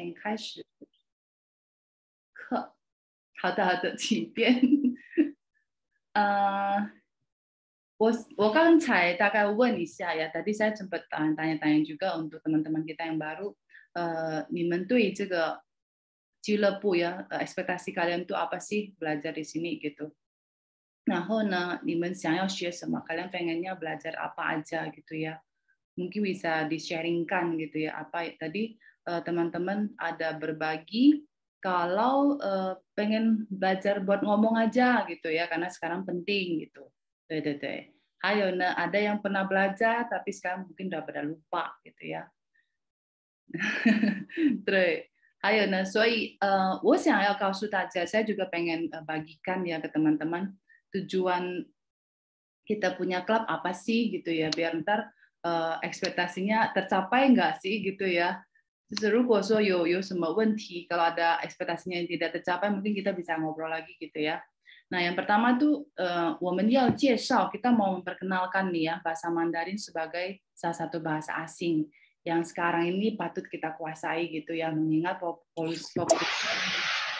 先开始课。好的，好的，请便。我刚才大概问一下ya, tadi saya sempat tanya-tanya juga untuk teman-teman kita yang baru, 你们对这个俱乐部ya, ekspektasi kalian itu apa sih belajar di sini gitu. 然后呢, 你们想要学什么? Kalian pengennya belajar apa aja gitu ya. Mungkin bisa di-sharingkan gitu ya. Apa tadi teman-teman ada berbagi kalau pengen belajar buat ngomong aja gitu ya, karena sekarang penting gitu. Deh. Hayo, nah, ada yang pernah belajar tapi sekarang mungkin udah pada lupa gitu ya. 对，还有呢，所以我想要告诉大家，saya juga pengen bagikan ya ke teman-teman tujuan kita punya klub apa sih gitu ya, biar ntar ekspektasinya tercapai nggak sih gitu ya. 就是如果说有什么问题, kalau ada ekspektasinya yang tidak tercapai, mungkin kita bisa ngobrol lagi gitu ya. Nah, yang pertama tuh, 我们要介绍, kita mau memperkenalkan nih ya, bahasa Mandarin sebagai salah satu bahasa asing yang sekarang ini patut kita kuasai gitu ya, mengingat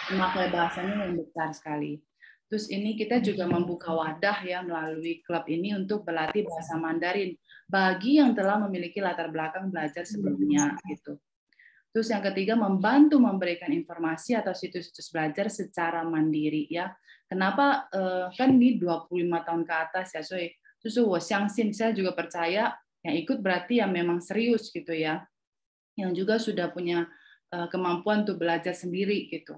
memakai bahasanya yang besar sekali. Terus ini kita juga membuka wadah ya melalui klub ini untuk berlatih bahasa Mandarin bagi yang telah memiliki latar belakang belajar sebelumnya gitu. Terus yang ketiga, membantu memberikan informasi atau situs-situs belajar secara mandiri ya. Kenapa kan ini 25 tahun ke atas ya, so saya juga percaya yang ikut berarti yang memang serius gitu ya. Yang juga sudah punya kemampuan untuk belajar sendiri gitu.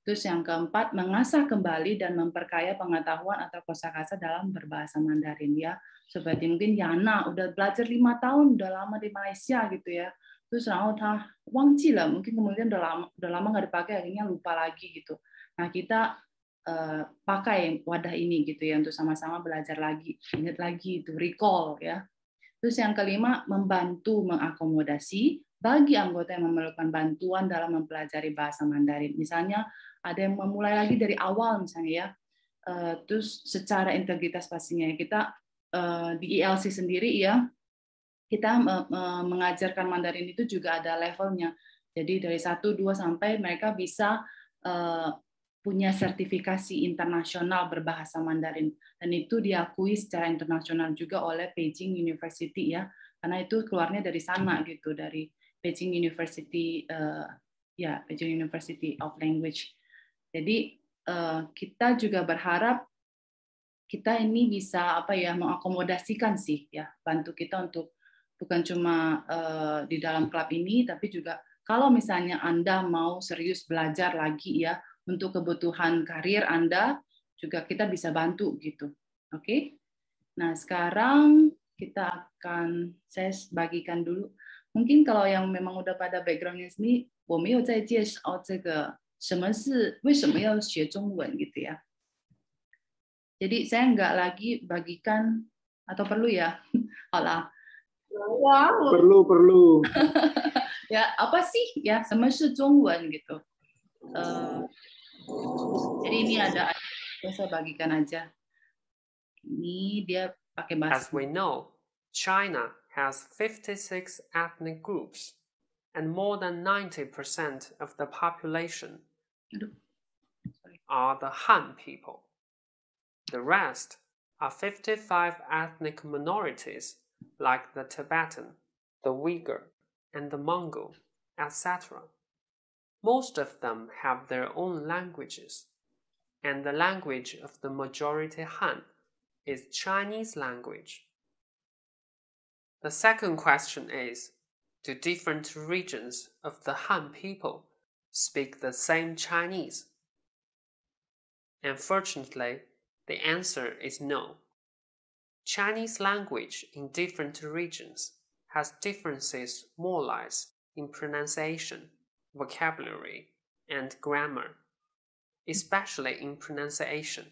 Terus yang keempat, mengasah kembali dan memperkaya pengetahuan atau kosakata dalam berbahasa Mandarin ya. Seperti mungkin Yana udah belajar 5 tahun, udah lama di Malaysia gitu ya. Terus mungkin kemudian udah lama nggak dipakai, akhirnya lupa lagi gitu. Nah, kita pakai wadah ini gitu ya untuk sama-sama belajar lagi, ingat lagi itu, recall ya. Terus yang kelima, membantu mengakomodasi bagi anggota yang memerlukan bantuan dalam mempelajari bahasa Mandarin. Misalnya ada yang memulai lagi dari awal misalnya ya, terus secara integritas pastinya kita di ILC sendiri ya, kita mengajarkan Mandarin itu juga ada levelnya. Jadi dari 1, 2 sampai mereka bisa punya sertifikasi internasional berbahasa Mandarin, dan itu diakui secara internasional juga oleh Beijing University ya, karena itu keluarnya dari sana gitu, dari Beijing University Beijing University of Language. Jadi kita juga berharap kita ini bisa mengakomodasikan sih ya, bantu kita untuk bukan cuma di dalam klub ini, tapi juga kalau misalnya Anda mau serius belajar lagi ya, untuk kebutuhan karir Anda, juga kita bisa bantu gitu. Oke? Nah, sekarang saya bagikan dulu. Mungkin kalau yang memang udah pada background-nya sini, 我没有在介绍这个为什么要学中文 gitu ya. Jadi saya nggak lagi bagikan, atau perlu ya? Alah. Perlu. Ya, apa sih ya, 什么是中文 gitu. Jadi ini ada saya bagikan aja. Ini dia pakai bahasa. As we know, China has 56 ethnic groups, and more than 90% of the population are the Han people. The rest are 55 ethnic minorities like the Tibetan, the Uyghur, and the Mongol, etc. Most of them have their own languages, and the language of the majority Han is Chinese language. The second question is, do different regions of the Han people speak the same Chinese? Unfortunately, the answer is no. Chinese language in different regions has differences more or less in pronunciation, vocabulary, and grammar, especially in pronunciation.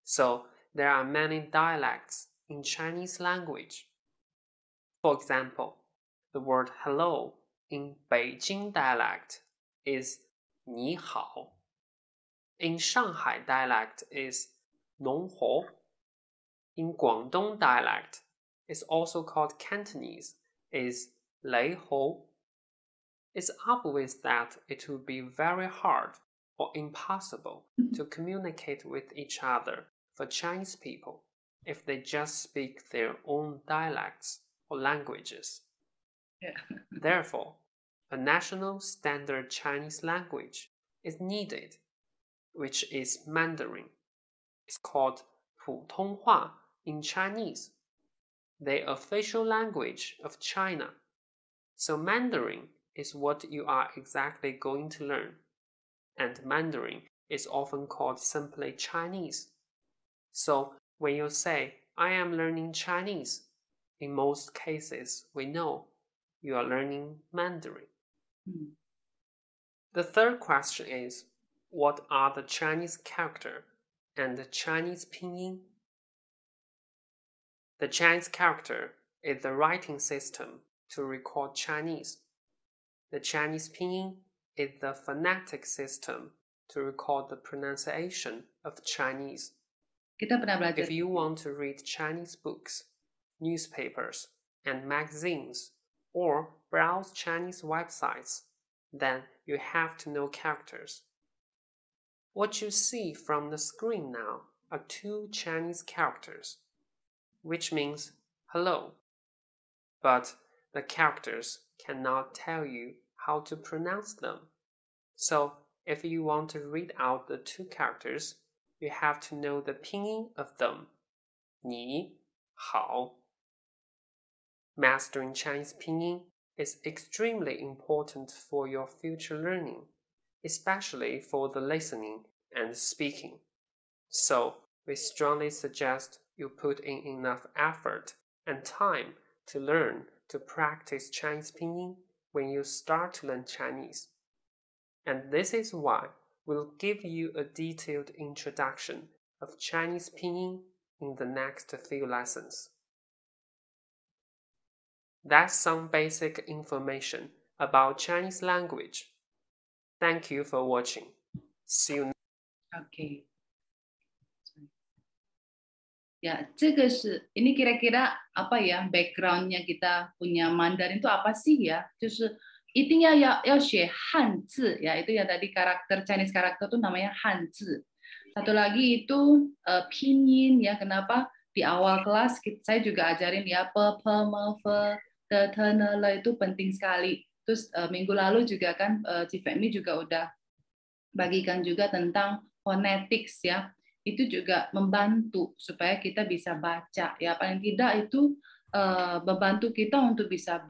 So there are many dialects in Chinese language. For example, the word hello in Beijing dialect is 你好. In Shanghai dialect is 农活. In Guangdong dialect, is also called Cantonese, is 雷猴. it's obvious that it would be very hard or impossible to communicate with each other for Chinese people if they just speak their own dialects or languages. Yeah. Therefore, a national standard Chinese language is needed, which is Mandarin. It's called 普通话 in Chinese, the official language of China. So Mandarin is what you are exactly going to learn, and Mandarin is often called simply Chinese. So when you say, I am learning Chinese, in most cases we know you are learning Mandarin. The third question is, what are the Chinese character and the Chinese pinyin? The Chinese character is the writing system to record Chinese. The Chinese pinyin is the phonetic system to record the pronunciation of Chinese. Kita pernah belajar. If you want to read Chinese books, newspapers, and magazines, or browse Chinese websites, then you have to know characters. What you see from the screen now are 2 Chinese characters, which means hello. But the characters cannot tell you how to pronounce them. So if you want to read out the 2 characters, you have to know the pinyin of them. 你好. Mastering Chinese pinyin is extremely important for your future learning, especially for the listening and speaking. So we strongly suggest you put in enough effort and time to learn to practice Chinese pinyin when you start to learn Chinese. And this is why we'll give you a detailed introduction of Chinese pinyin in the next few lessons. That's some basic information about Chinese language. Thank you for watching. See you next time. Oke. Ya, ini kira-kira apa ya backgroundnya kita punya Mandarin itu apa sih ya? 就是一定要学汉字 ya, itu ya tadi karakter Chinese karakter itu namanya hanzi. Satu lagi itu pinyin ya. Kenapa di awal kelas saya juga ajarin ya pe pe me fe te te ne le itu penting sekali. Terus minggu lalu juga kan Cifemi juga udah bagikan juga tentang phonetics ya. Itu juga membantu supaya kita bisa baca ya, paling tidak itu membantu kita untuk bisa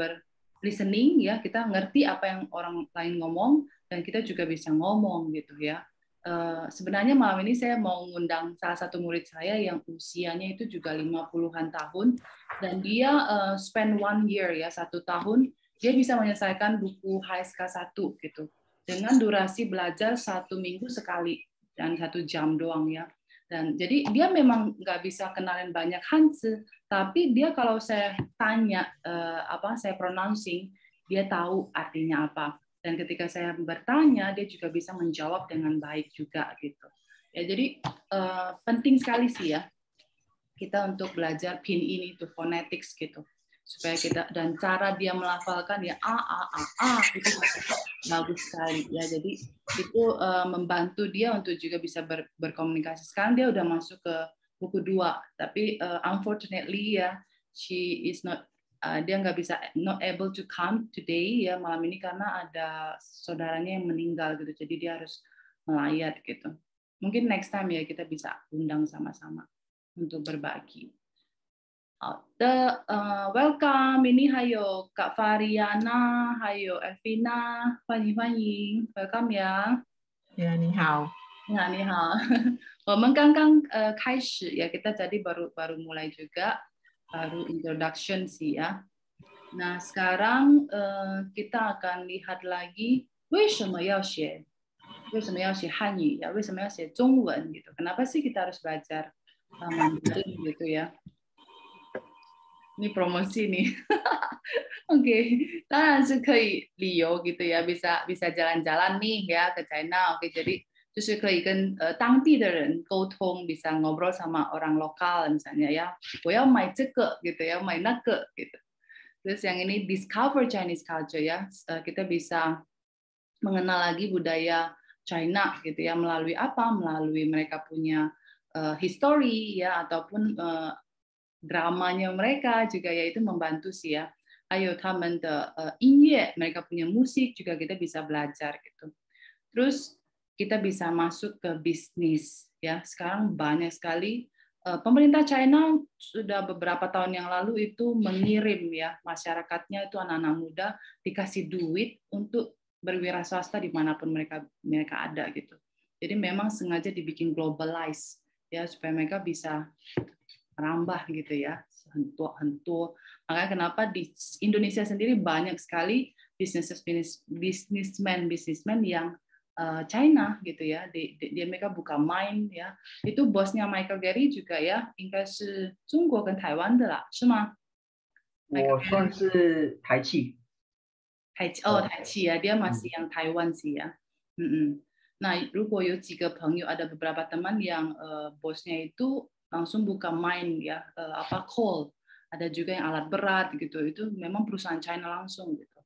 listening ya, kita ngerti apa yang orang lain ngomong dan kita juga bisa ngomong gitu ya. Sebenarnya malam ini saya mau ngundang salah satu murid saya yang usianya itu juga 50-an tahun dan dia spend 1 year ya, 1 tahun dia bisa menyelesaikan buku HSK 1 gitu dengan durasi belajar 1 minggu sekali dan 1 jam doang ya. Dan jadi dia memang nggak bisa kenalin banyak hanzi, tapi dia kalau saya tanya saya pronouncing, dia tahu artinya apa. Dan ketika saya bertanya, dia juga bisa menjawab dengan baik juga gitu. Ya jadi penting sekali sih ya kita untuk belajar pinyin itu phonetics gitu, supaya kita dan cara dia melafalkan ya a itu bagus sekali ya. Jadi itu membantu dia untuk juga bisa berkomunikasi. Sekarang dia udah masuk ke buku 2, tapi unfortunately ya she is not dia nggak bisa not able to come today ya malam ini karena ada saudaranya yang meninggal gitu. Jadi dia harus melayat gitu. Mungkin next time ya kita bisa undang sama-sama untuk berbagi. 好的，welcome， ini 还有 Kak Fariana， 还有 Elvina， 欢迎 ，welcome 呀。Ya, 你好。你好，我们刚刚开始ya, kita jadi baru mulai juga, baru introduction sih ya. Nah sekarang kita akan lihat lagi 为什么要学汉语ya, 为什么要学中文gitu. Kenapa sih kita harus belajar Mandarin gitu ya? Ini promosi nih. Oke, 当然是可以旅游gitu ya, bisa jalan-jalan nih ya ke China. Oke, jadi 就是可以跟当地的人沟通, bisa ngobrol sama orang lokal misalnya ya. 我要买这个 gitu ya, 买那个 gitu. Terus yang ini discover Chinese culture ya, kita bisa mengenal lagi budaya China gitu ya, melalui apa? Melalui mereka punya history ya, ataupun dramanya mereka juga ya, itu membantu sih ya. Ayo taman de mereka punya musik juga kita bisa belajar gitu. Terus kita bisa masuk ke bisnis ya. Sekarang banyak sekali pemerintah China sudah beberapa tahun yang lalu itu mengirim ya masyarakatnya itu anak-anak muda dikasih duit untuk berwira swasta dimanapun mereka ada gitu. Jadi memang sengaja dibikin globalize ya supaya mereka bisa merambah gitu ya, hentuk-hentuk. Makanya kenapa di Indonesia sendiri banyak sekali bisnismen yang China gitu ya, dia mereka buka main ya. Itu bosnya Michael Gary juga ya, 应该是中国跟台湾的啦，是吗？我算是台企。台企ya, dia masih yang Taiwan sih ya. Nah, 如果有几个朋友 ada beberapa teman yang bosnya itu langsung buka main ya, apa call, ada juga yang alat berat gitu, itu memang perusahaan China langsung gitu.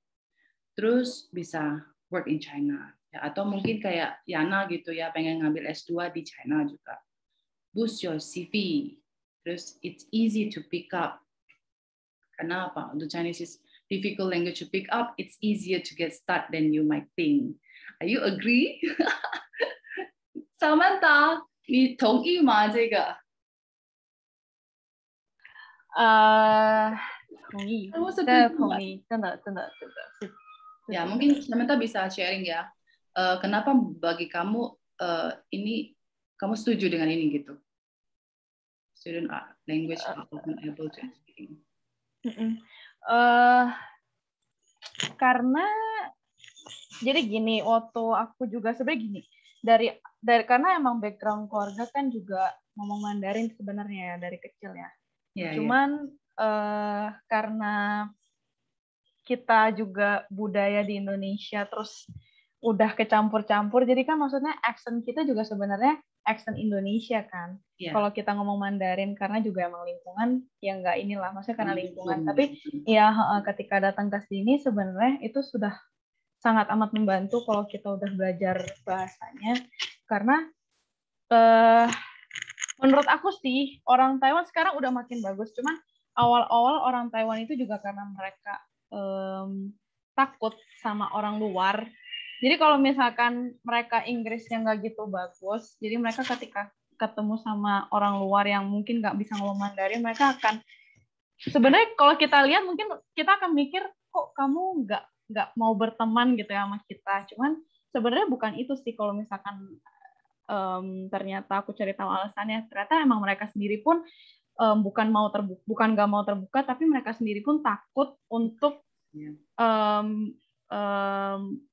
Terus bisa work in China ya, atau mungkin kayak Yana gitu ya, pengen ngambil S2 di China juga. Boost your CV. Terus it's easy to pick up. Kenapa? Untuk Chinese is difficult language to pick up, it's easier to get started than you might think. Are you agree? Samantha, 你同意吗？这个？同意，同意，真的是。Ya, mungkin Samantha bisa sharing ya. Kenapa bagi kamu ini kamu setuju dengan ini gitu? Student language able to speak. Karena jadi gini, waktu aku juga sebenarnya gini, dari karena emang background keluarga kan juga ngomong Mandarin sebenarnya ya dari kecil ya. Cuman karena kita juga budaya di Indonesia terus udah kecampur-campur, jadi kan maksudnya accent kita juga sebenarnya accent Indonesia kan. Kalau kita ngomong Mandarin karena juga emang lingkungan ya nggak inilah, maksudnya karena lingkungan. Tapi ya ketika datang ke sini sebenarnya itu sudah sangat amat membantu kalau kita udah belajar bahasanya, karena menurut aku sih orang Taiwan sekarang udah makin bagus. Cuman awal-awal orang Taiwan itu juga karena mereka takut sama orang luar. Jadi kalau misalkan mereka Inggrisnya nggak gitu bagus, jadi mereka ketika ketemu sama orang luar yang mungkin nggak bisa ngomong Mandarin, mereka akan sebenarnya kalau kita lihat mungkin kita akan mikir kok kamu nggak mau berteman gitu ya sama kita. Cuman sebenarnya bukan itu sih, kalau misalkan ternyata aku cari tahu alasannya, ternyata emang mereka sendiri pun bukan nggak mau terbuka, tapi mereka sendiri pun takut untuk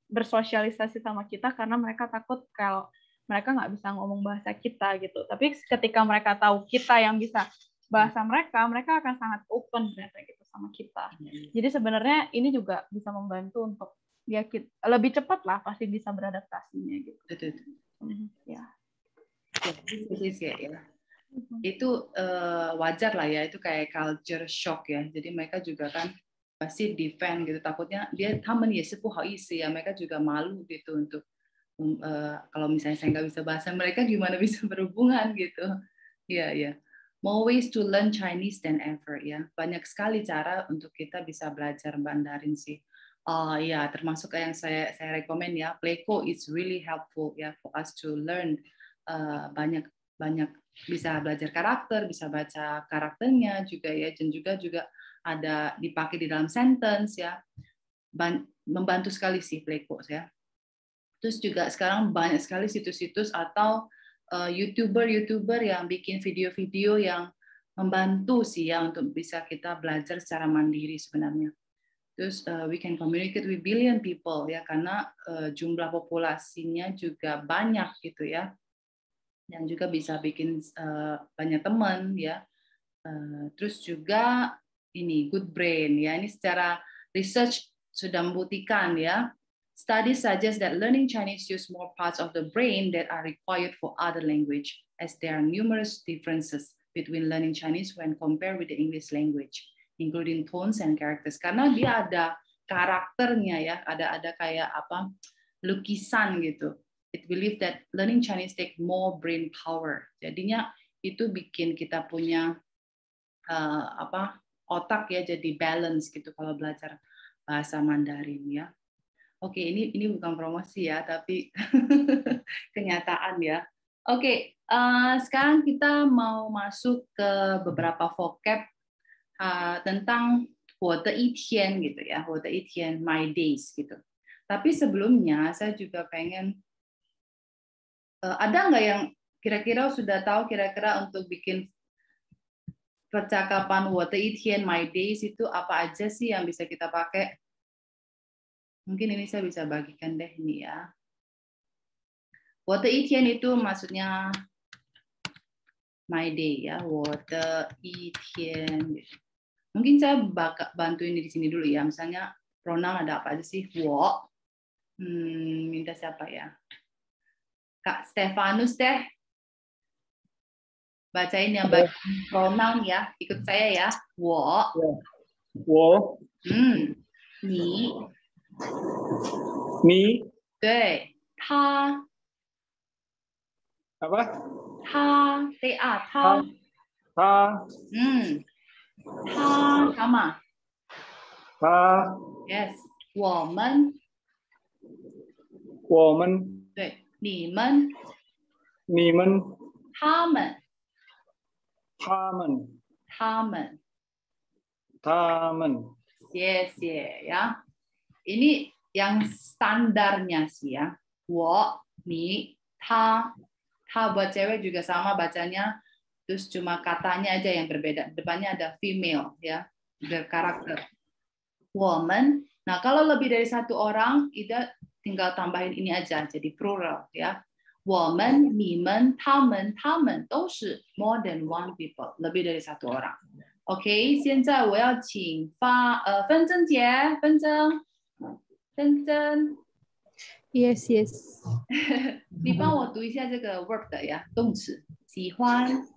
bersosialisasi sama kita karena mereka takut kalau mereka nggak bisa ngomong bahasa kita gitu. Tapi ketika mereka tahu kita yang bisa bahasa mereka akan sangat open ternyata gitu sama kita. Jadi sebenarnya ini juga bisa membantu untuk ya lebih cepat lah pasti bisa beradaptasinya gitu. Ya. Itu wajar lah ya, itu kayak culture shock ya. Jadi mereka juga kan pasti defend gitu, takutnya mereka juga malu gitu untuk kalau misalnya saya nggak bisa bahasa mereka gimana bisa berhubungan gitu. Ya. More ways to learn Chinese than ever ya. Banyak sekali cara untuk kita bisa belajar Mandarin sih. Ya, termasuk yang saya rekomen ya, Playco is really helpful ya for us to learn banyak bisa belajar karakter, bisa baca karakternya juga ya, dan juga ada dipakai di dalam sentence ya, membantu sekali sih Playco ya. Terus juga sekarang banyak sekali situs-situs atau YouTuber yang bikin video-video yang membantu sih ya untuk bisa kita belajar secara mandiri sebenarnya. Terus we can communicate with billion people ya, karena jumlah populasinya juga banyak gitu ya, yang juga bisa bikin banyak teman ya. Terus juga ini good brain ya, ini secara research sudah membuktikan ya. Studies suggest that learning Chinese use more parts of the brain that are required for other language, as there are numerous differences between learning Chinese when compared with the English language. including tones and characters, karena dia ada karakternya ya, ada kayak apa lukisan gitu. It believe that learning Chinese take more brain power. Jadinya itu bikin kita punya otak ya jadi balance gitu kalau belajar bahasa Mandarin ya. Oke, ini bukan promosi ya, tapi kenyataan ya. Oke, sekarang kita mau masuk ke beberapa vocab tentang 我的一天 gitu ya, 我的一天 my days gitu. Tapi sebelumnya saya juga pengen ada nggak yang kira-kira sudah tahu kira-kira untuk bikin percakapan 我的一天 my days itu apa aja sih yang bisa kita pakai? Mungkin ini saya bisa bagikan deh ini ya. 我的一天 itu maksudnya my day ya, 我的一天. Mungkin saya bantuin di sini dulu ya. Misalnya pronoun ada apa aja sih? 我. Minta siapa ya? Kak Stefanus deh. Bacain yang bagian pronoun ya. Ikut saya ya. 我. 我。你。你。对。他。apa？ 他。对啊，他。他。他sama. 他。 Yes. 我们。我们。对，你们。你们。他们。他们。他们。他们。谢谢ya. Ini yang standarnya sih ya. 我、你、他。他 buat cewek juga sama bacanya. Terus cuma katanya aja yang berbeda. Depannya ada female ya, berkarakter. 我们. Nah, kalau lebih dari satu orang, kita tinggal tambahin ini aja jadi plural ya. 我们、你们、他们都是 more than one people, lebih dari satu orang. OK, 现在我要请芬珍姐，芬珍。Yes. 你帮我读一下这个 verb 的呀，动词，喜欢。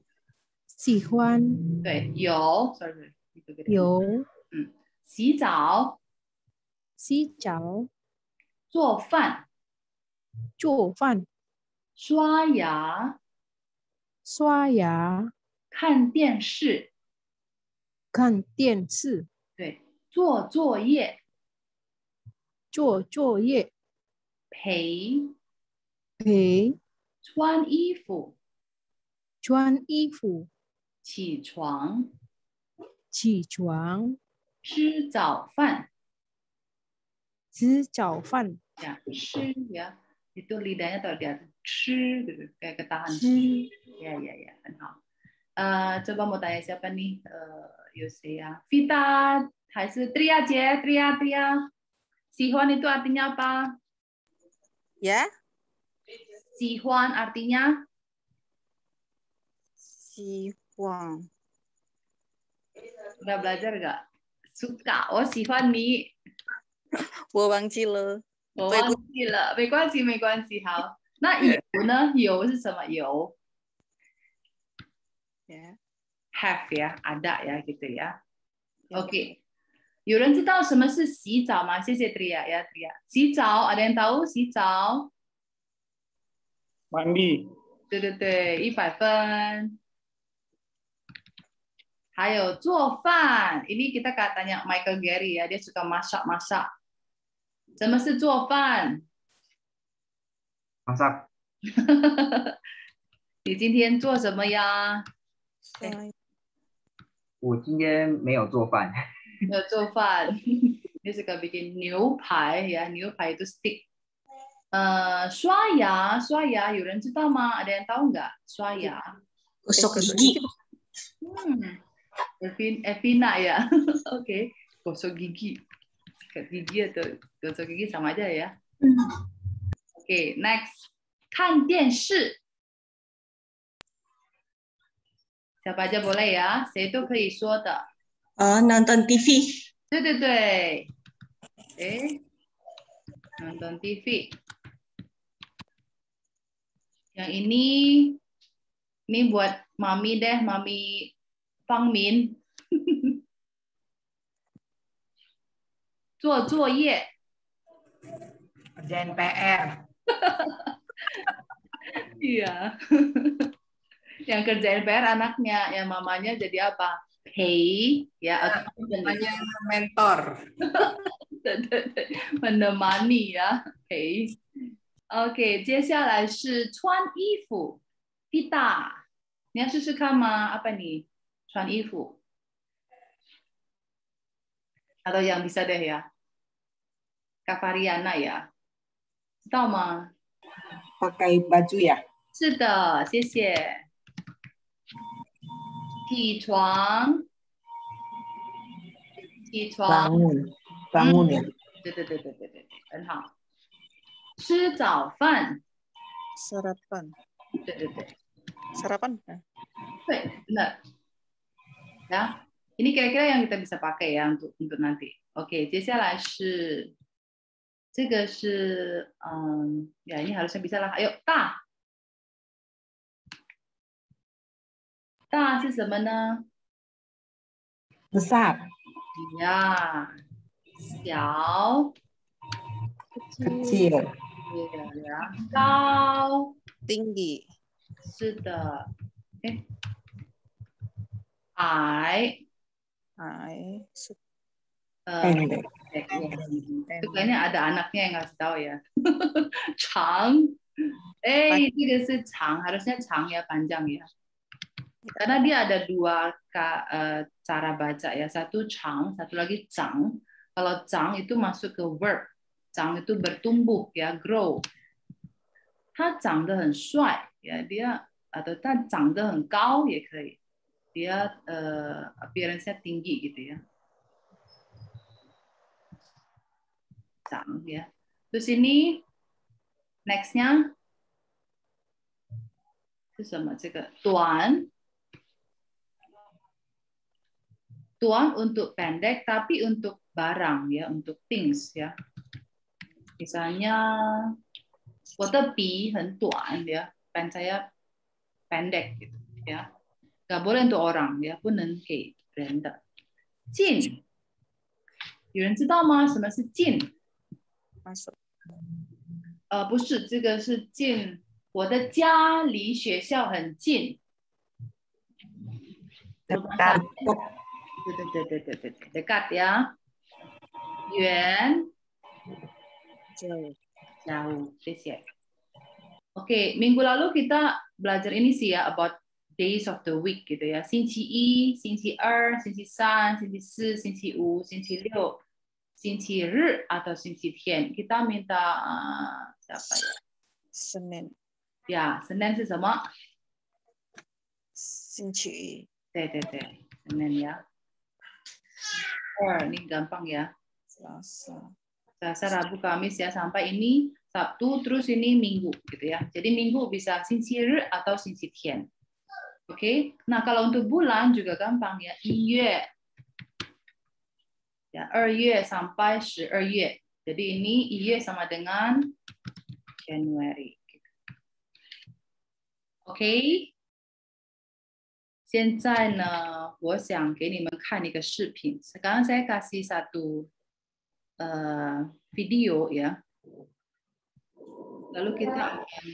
喜欢。对，有 ，sorry， 有。洗澡。洗澡。做饭。做饭。刷牙。刷牙。看电视。看电视。对，做作业。做作业。陪。穿衣服。穿衣服。起床。吃早饭。吃早饭。Ya, 吃 ya. Itu lidahnya taruh di atas. 吃 gitu, kayak ketahan. Ya,很好. Coba mau tanya siapa nih? Yose ya. Vita, 还是 Tria 姐 Tria. 喜欢 itu artinya apa? Ya. 喜欢 artinya? 喜欢. Udah belajar nggak? Suka. Oh, 喜欢你. 我忘记了。我忘记了，没关系。好，那有呢？有是什么？有 have 呀， ada 呀， gitu ya. Oke. 有人知道什么是洗澡吗？谢谢 Tria 呀 Tria. 洗澡 ada yang tahu 洗澡 mandi. 对，100分。还有做饭 ini kita katanya Michael Gary ya, dia suka masak. 什么是做饭 masak. 你今天做什么呀？我今天没有做饭。没有做饭。dia suka bikin 牛排 ya, 牛排itu stick. 刷牙有人知道吗？ ada yang tahu nggak? 刷牙 gosok gigi. Evina ya. Oke. Gosok gigi. Sikat gigi atau gosok gigi sama aja ya. Oke, next. 看电视 siapa aja boleh ya, 谁都可以说的。nonton TV. 对。nonton TV. Yang ini buat mami deh, mami Fang Min. 做作业 Kerjain PR. iya yang kerjain PR anaknya, yang mamanya jadi apa? Pay ya atau Namanya mentor. menemani ya, pay. OK， 接下来是穿衣服 ，Pita， 你要试试看吗？apa nih？ 穿衣服 atau yang bisa deh ya, Kak Variana ya， 知道吗？ Pakai baju ya? 是的，谢谢。起床，起床， Bangun ya? 对，很好。吃早饭， Sarapan. 对， Sarapan. 对，benar. Ya, ini kira-kira yang kita bisa pakai ya untuk nanti. Oke， 接下来是这个是ya ini harusnya bisa lah. Ayo， 大， 大是什么呢？ Besar. Ya， 小， Kecil. 呀， 高， Tinggi. 是的。哎，矮， Ai. Pendek. Itu kayaknya ada anaknya yang ngasih tahu ya. 长， 这个是长，harusnya 长 ya, panjang ya. Karena dia ada dua cara baca ya, satu 长, satu lagi 长. Kalau 长 itu masuk ke verb, 长 itu bertumbuh ya, grow. 他长得很帅 ya, dia atau 他长得很高也可以. Dia appearance-nya tinggi gitu ya. 长 ya. Terus ini next-nya 是什么？这个短，短 untuk pendek, tapi untuk barang ya, untuk things ya. Misalnya 我的笔很短 ya, pen saya pendek gitu ya. Nggak boleh untuk orang ya, 不能给人的。近，有人知道吗？什么是近？ Masuk. 不是，这个是近。我的家离学校很近。 Dekat. 对， dekat ya. 远 Jauh. jauh, 谢谢。Oke, minggu lalu kita belajar ini sih ya, about days of the week gitu ya. 星期一、星期二、星期三、星期四、星期五、星期六、星期日 atau 星期天. Kita minta siapa ya? Senin. Ya, Senin 是什么？ 星期一。 对， Senin ya. Ini gampang ya. Selasa. Selasa, Rabu, Kamis ya, sampai ini Sabtu, terus ini Minggu gitu ya. Jadi Minggu bisa 星期日 atau 星期天. Oke. Nah, kalau untuk bulan juga gampang ya. 1月 ya, 2月 sampai 12月. Jadi ini 1月 sama dengan January. OK， 现在呢，我想给你们看一个视频。Sekarang saya kasih satu video ya. Lalu kita akan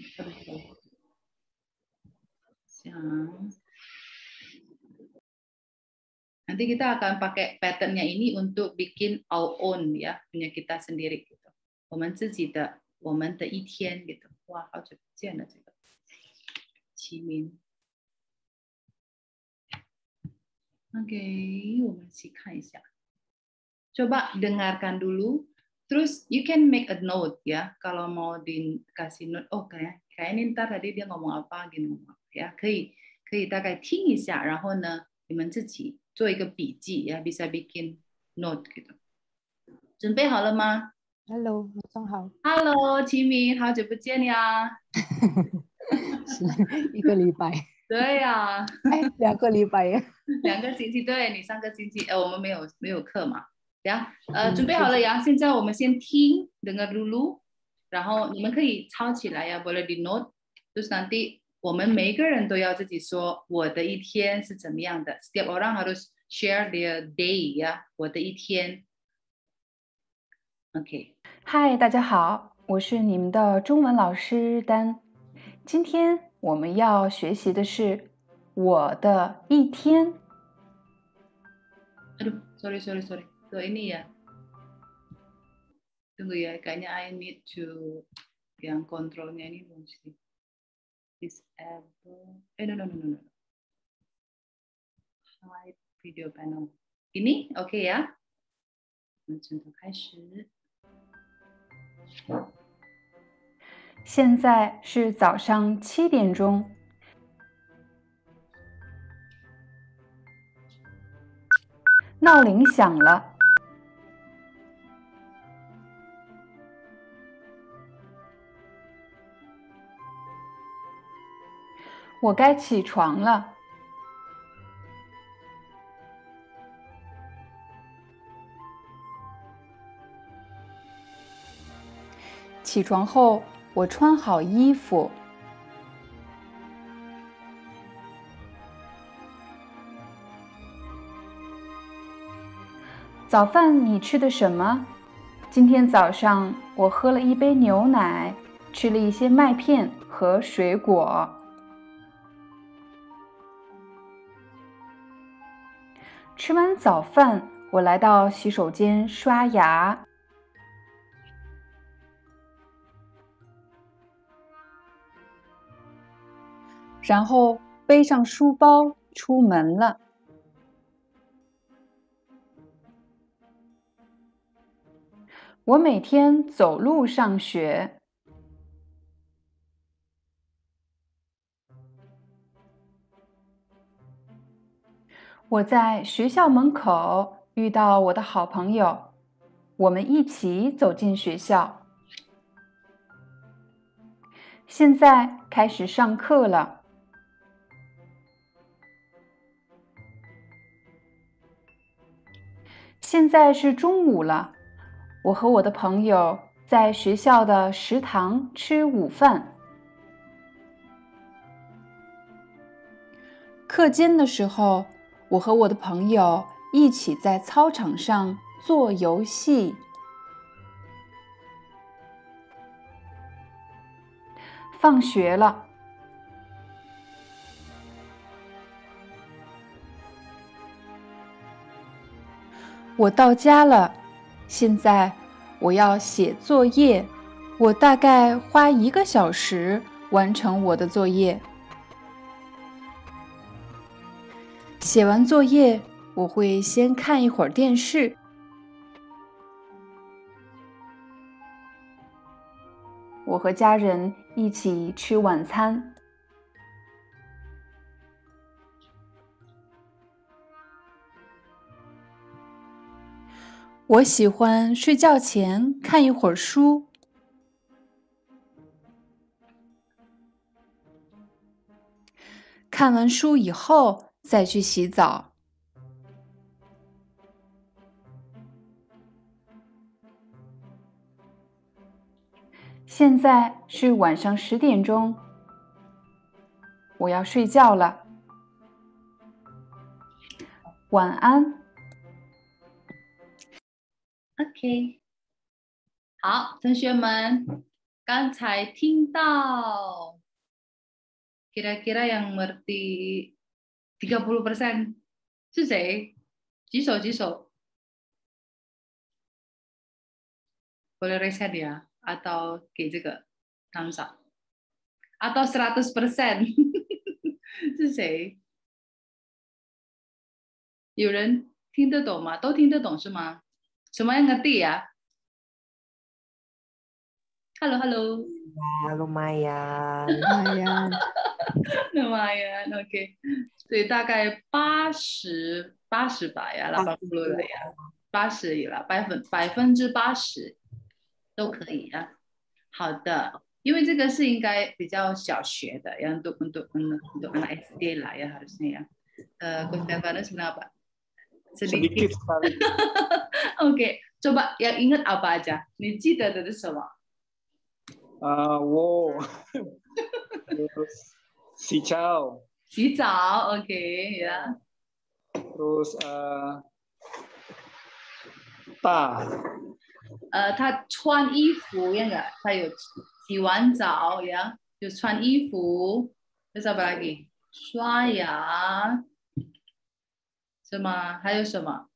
nanti kita akan pakai patternnya ini untuk bikin our own ya, punya kita sendiri gitu. 我们自己的，我们的一天 gitu. 哇，好久不见了这个。 齐名 Oke, 我们一起看一下. Coba dengarkan dulu. Terus you can make a note ya. Kalau mau dikasih note, oh kayaknya ntar tadi dia ngomong apa gini ya. 可以大概听一下，然后呢，你们自己做一个笔记呀， bisa bikin note gitu. 准备好了吗？ Hello，晚上好。 Hello， 齐明，好久不见呀。 1个礼拜。对呀。 2个礼拜呀。 2个星期，对，你上个星期我们没有课嘛，呀，准备好了呀，现在我们先听 dengar dulu， 然后你们可以抄起来呀 boleh di note， terus nanti 我们每个人都要自己说我的一天是怎么样的， setiap orang harus share their day ya， 我的一天 OK，嗨，大家好，我是你们的中文老师丹。今天我们要学习的是我的一天。 Aduh, sorry. Tuh ini ya. Tunggu ya, kayaknya I need to yang kontrolnya ini mesti disable. No. Hide video panel. Ini oke ya? 我们从头开始。现在是早上7点钟。闹铃响了。我该起床了。起床后，我穿好衣服。早饭你吃的什么？今天早上我喝了一杯牛奶，吃了一些麦片和水果。吃完早饭，我来到洗手间刷牙。然后背上书包出门了。我每天走路上学。我在学校门口遇到我的好朋友，我们一起走进学校。现在开始上课了。现在是中午了，我和我的朋友在学校的食堂吃午饭。课间的时候，我和我的朋友一起在操场上做游戏。放学了。我到家了，现在我要写作业，我大概花1个小时完成我的作业。写完作业，我会先看一会儿电视。我和家人一起吃晚餐。我喜欢睡觉前看一会儿书。看完书以后再去洗澡。现在是晚上10点钟，我要睡觉了。晚安。OK， 好，同学们，刚才听到 kira-kira yang mengerti 30% 是谁？举手举手。boleh reset ya, atau 给这个 thumbs up， atau 100% 是谁？有人听得懂吗？都听得懂是吗？Semua yang ngerti ya? Halo. Ya, lumayan. Lumayan, oke. 所以大概80吧呀，80了呀，80了，80%都可以啊。好的，因为这个是应该比较小学的，yang untuk anak SD lah ya harusnya ya. Coach Stefanus kenapa? Sedikit sekali. Oke, coba yang ingat apa aja? 你记得的是什么？ Wow. Terus si Chow. 洗澡 ，OK 呀。Terus ta. 他穿衣服ya enggak? 他有洗完澡 ya, 就穿衣服。Terus apa lagi? 刷牙，是吗？还有什么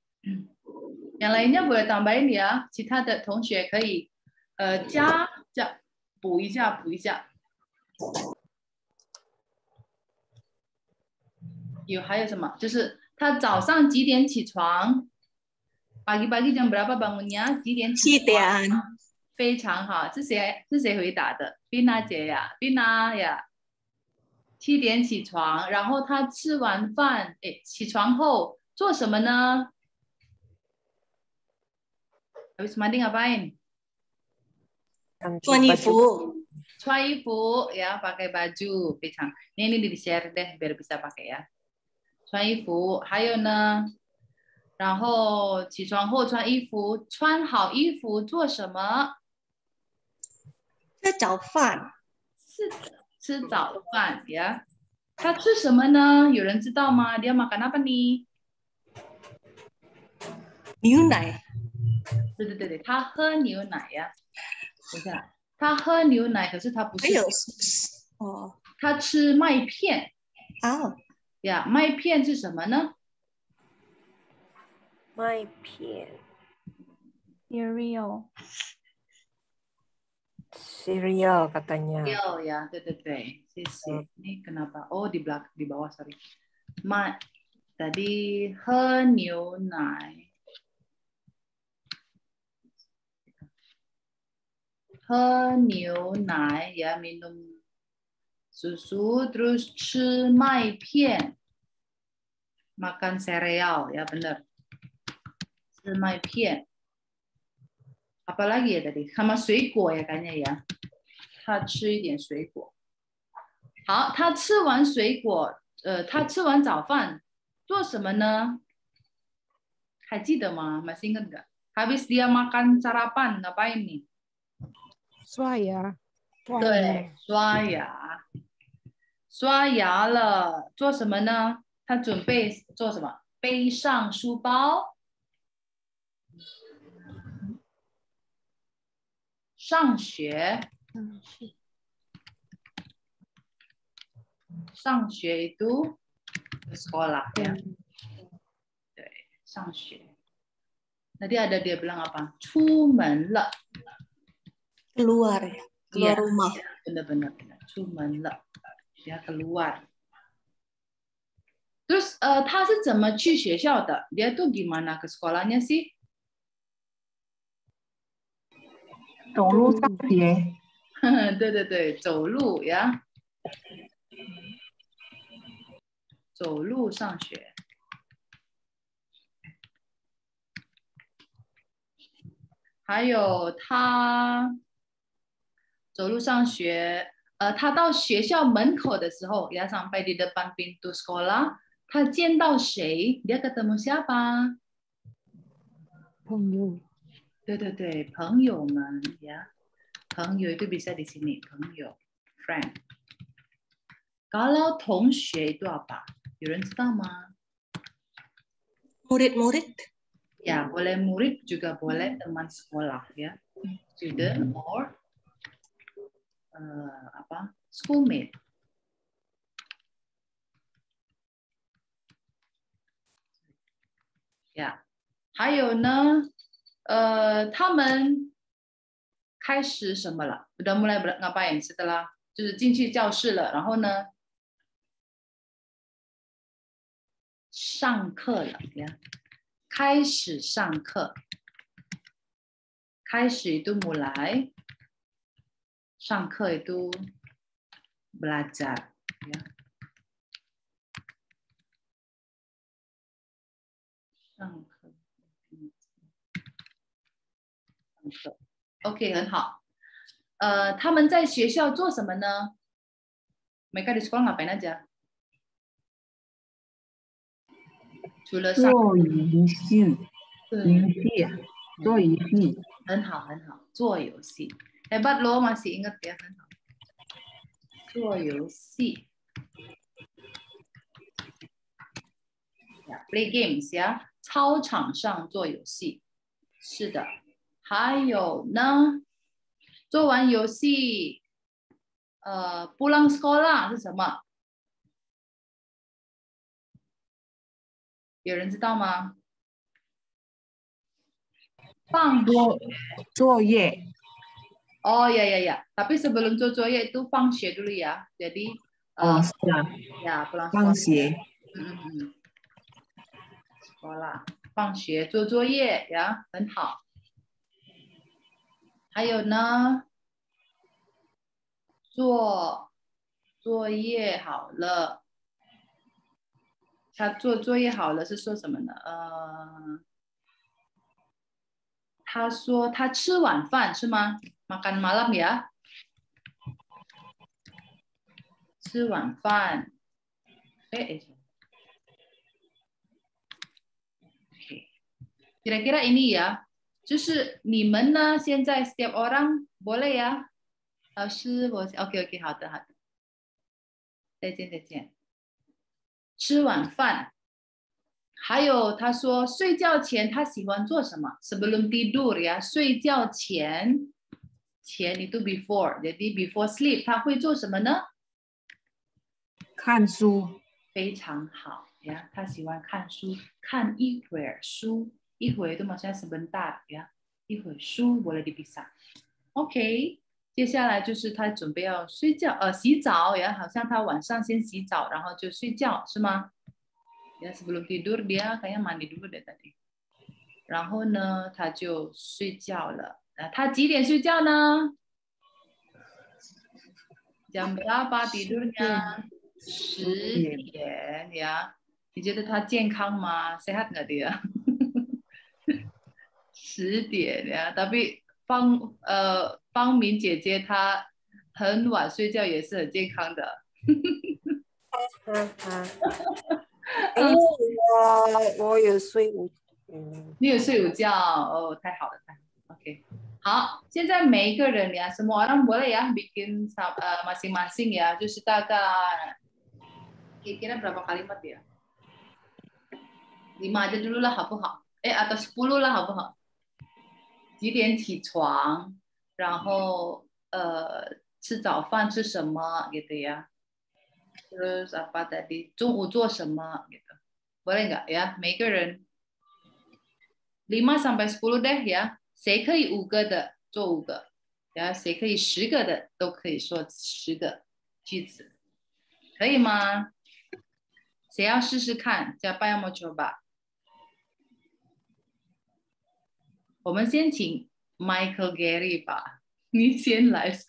？yang lainnya boleh tambahin ya. 其他的同学可以加补一下。还有什么？就是他早上几点起床？ Pagi-pagi jam berapa bangunnya? 几点起床？ 7点。非常好，是谁回答的 ？Bina 姐呀 ，Bina 呀，7点起床，然后他吃完饭，起床后做什么呢 ？Habis mandi ngapain？ 穿衣服。穿衣服 ya, pakai baju， 非常。ini di share deh biar bisa pakai ya。穿衣服，还有呢？然后起床后穿衣服，穿好衣服做什么？吃早饭。吃早饭呀。他吃什么呢？有人知道吗？ Dia makan apa nih？ 牛奶。对，他喝牛奶呀。等一下，他喝牛奶，可是他不是。还有他吃麦片。哦。呀，麦片是什么呢？麦片。Cereal katanya. Cereal ya, 对，谢谢。Ini kenapa? Oh di bawah sorry. Tadi 喝牛奶。喝牛奶 ya, minum susu, terus 吃麦片， makan sereal ya benar. 吃麦片。Apalagi ya tadi? Sama 水果ya kayaknya ya. 他吃一点水果。好，他吃完水果，他吃完早饭做什么呢？还记得吗？ Masih ingat nggak? Habis dia makan sarapan ngapain nih? 刷牙。对，刷牙。刷牙了，做什么呢？他准备做什么？背上书包。上学。上学 itu sekolah ya. 对，上学。Tadi ada dia bilang apa? 出门了。keluar ya, keluar rumah. Benar. 出门了，dia keluar. Terus 他是怎么去学校的？ Dia tuh gimana ke sekolahnya sih? 走路上学。对，走路呀。走路上学。还有他走路上学，他到学校门口的时候 ya sampai di depan pintu sekolah， 他见到谁？ Dia ketemu siapa？ 朋友。对，朋友们呀，朋友itu bisa di sini， 朋友 friend。Kalau 同学 itu apa？ 有人知道吗？ Murid-murid。 Ya, boleh murid juga boleh teman sekolah ya, student or schoolmate. Ya, 还有呢，他们开始什么了？ Udah mulai ngapain setelah 就是进去教室了，然后呢，上课了呀。开始上课，开始 itu mulai， 上课 itu belajar ya. 上课 OK 很好。他们在学校做什么呢？ Mereka di sekolah ngapain aja？ 除了上做游戏，做游戏，很好，做游戏。Hebat loh masih ingat ya， 很好。做游戏。Play games 呀，操场上做游戏。是的。还有呢，做完游戏，pulang sekolah 是什么？有人知道吗？放作业。Oh ya. Tapi sebelum 做作业itu 放学 dulu ya. Jadi 是啊， ya pulang 放 sekolah. 学。sekolah 放学做作业呀，很好。还有呢，做作业好了。他做作业好了是说什么呢？他说他吃晚饭是吗？ Makan malam ya. 吃晚饭。Kira-kira ini ya, 就是你们呢，现在 setiap orang boleh ya. 老师，我 OK， 好的。再见。吃晚饭。还有他说睡觉前他喜欢做什么 sebelum tidur ya 睡觉前itu before jadi before sleep 他会做什么呢？看书。非常好呀，他喜欢看书，看一会儿书，一会儿itu maksudnya sebentar ya 一会儿书 boleh dipisah OK 接下来就是他准备要睡觉洗澡呀，好像他晚上先洗澡然后就睡觉是吗？Ya sebelum tidur dia kayaknya mandi dulu deh tadi. 然后呢，他就睡觉了。他几点睡觉呢？ Jam berapa tidurnya? 10 点 ya. 你觉得他健康吗？ Sehat nggak dia? 10点 ya. Tapi 方明姐姐她很晚睡觉也是很健康的。我有睡午，你有睡午觉哦，太好了，OK。好，现在每一个人ya, semua orang boleh ya bikin masing-masing ya, 就是大概kira-kira berapa kalimat ya? 5 aja dulu lah 好不好？ atau 10 lah 好不好？ 几点起床？然后吃早饭吃什么 gitu ya? Terus apa tadi? 中午做什么 gitu? Boleh nggak ya? 每个人5 sampai 10 deh ya. 谁可以5个的做5个，然后谁可以10个的都可以说10个句子，可以吗？谁要试试看？Siapa yang mau coba？ 我们先请 Michael Gary 吧，你先来说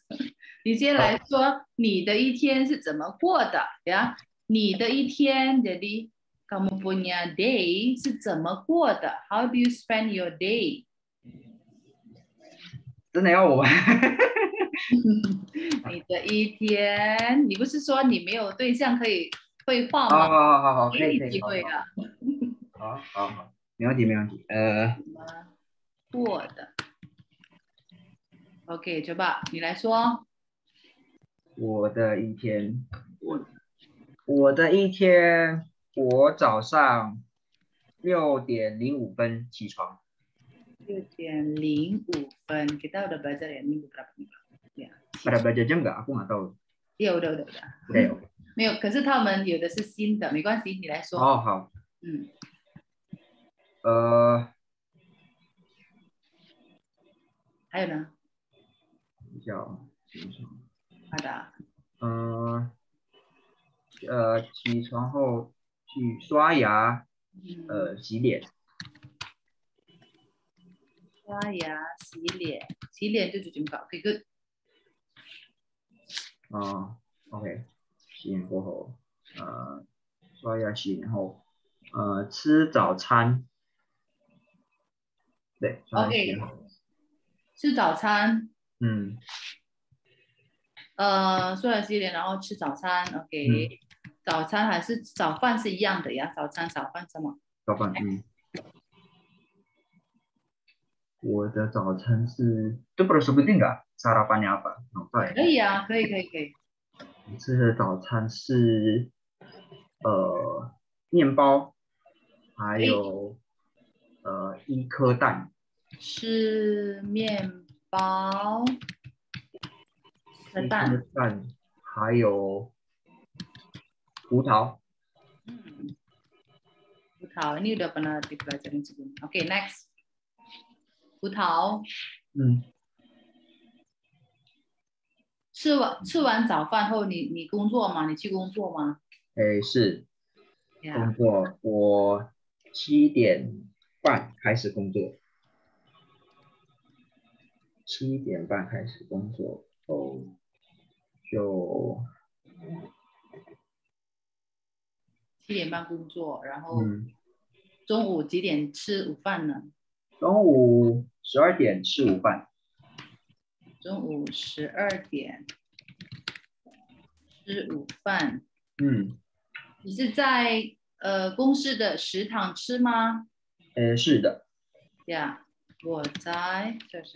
你的一天是怎么过的呀？你的一天，jadi kamu punya day 是怎么过的 ？How do you spend your day？ 真的要我吗？你的一天，你不是说你没有对象可以绘画吗？好，可以，机会啊。好，没问题。过的 ，OK， coba 你来说。我的一天，我早上6点05分起床。6点05分，kita udah belajar ya minggu berapa minggu？ ya. Pada belajar jam nggak? Aku nggak tahu. Iya udah. Udah. 没有，可是他们有的是新的，没关系，你来说。好。还有呢？比较。ada。起床后去刷牙，洗脸。刷牙、洗脸就怎么搞？可以 good。OK， 洗脸过后，刷牙洗脸后，吃早餐。对。OK。吃早餐。刷牙洗脸，然后吃早餐。OK。早餐还是早饭是一样的呀？早餐早饭什么？早饭。我的早餐是，这不能sebutin nggak sarapannya apa？ 可以啊，可以。我吃的早餐是面包，还有1颗蛋。吃面包和蛋。吃饭，还有葡萄。葡萄ini udah pernah dipelajarin sebelumnya. Oke, next. 葡萄。吃完早饭后，你工作吗？你去工作吗？是工作，我7点半开始工作。7点半开始工作后，就7点半工作，然后中午几点吃午饭呢？中午12点吃午饭。中午12点吃午饭。你是在公司的食堂吃吗？是的。我在这是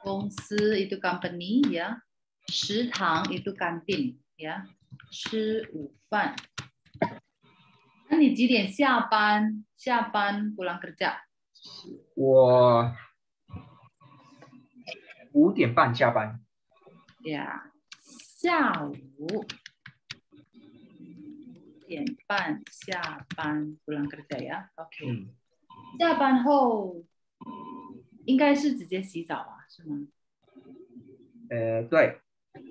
公司 itu company ya， 食堂 itu kantin ya， 吃午饭。那你几点下班？下班 pulang kerja？ 我5点半下班。下午5点半下班 pulang kerja ya。 OK。下班后应该是直接洗澡啊，是吗？对。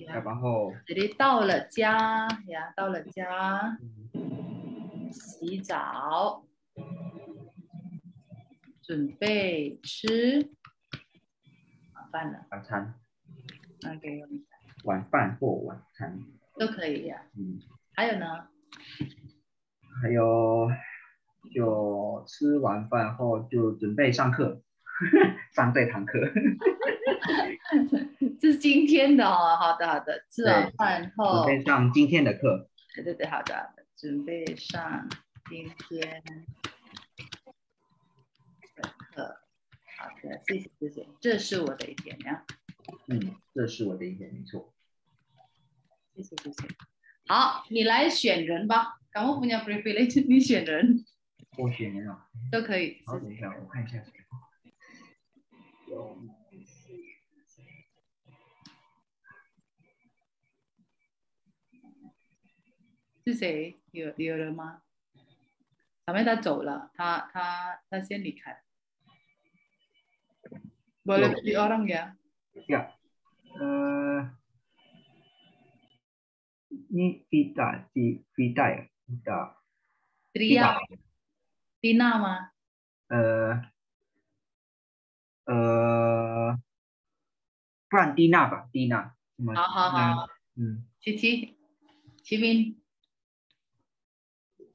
下班后。jadi 到了家呀，到了家，洗澡，准备吃晚饭了。晚餐。OK。晚饭或晚餐都可以呀。还有呢？还有，就吃完饭后就准备上课，上这堂课。这是今天的哦，好的好的。吃完饭后准备上今天的课。对，好的，准备上今天的课。好的，谢谢。这是我的一天呀。这是我的一天，没错。谢谢。好，你来选人吧。Kamu punya privilege， 你选人。我选人啊。都可以。好，等一下，我看一下。是谁？有人吗？小妹她走了，她先离开。Boleh pilih orang ya？ ini Vita Tina 吗？不然蒂娜吧，蒂娜。好。齐斌。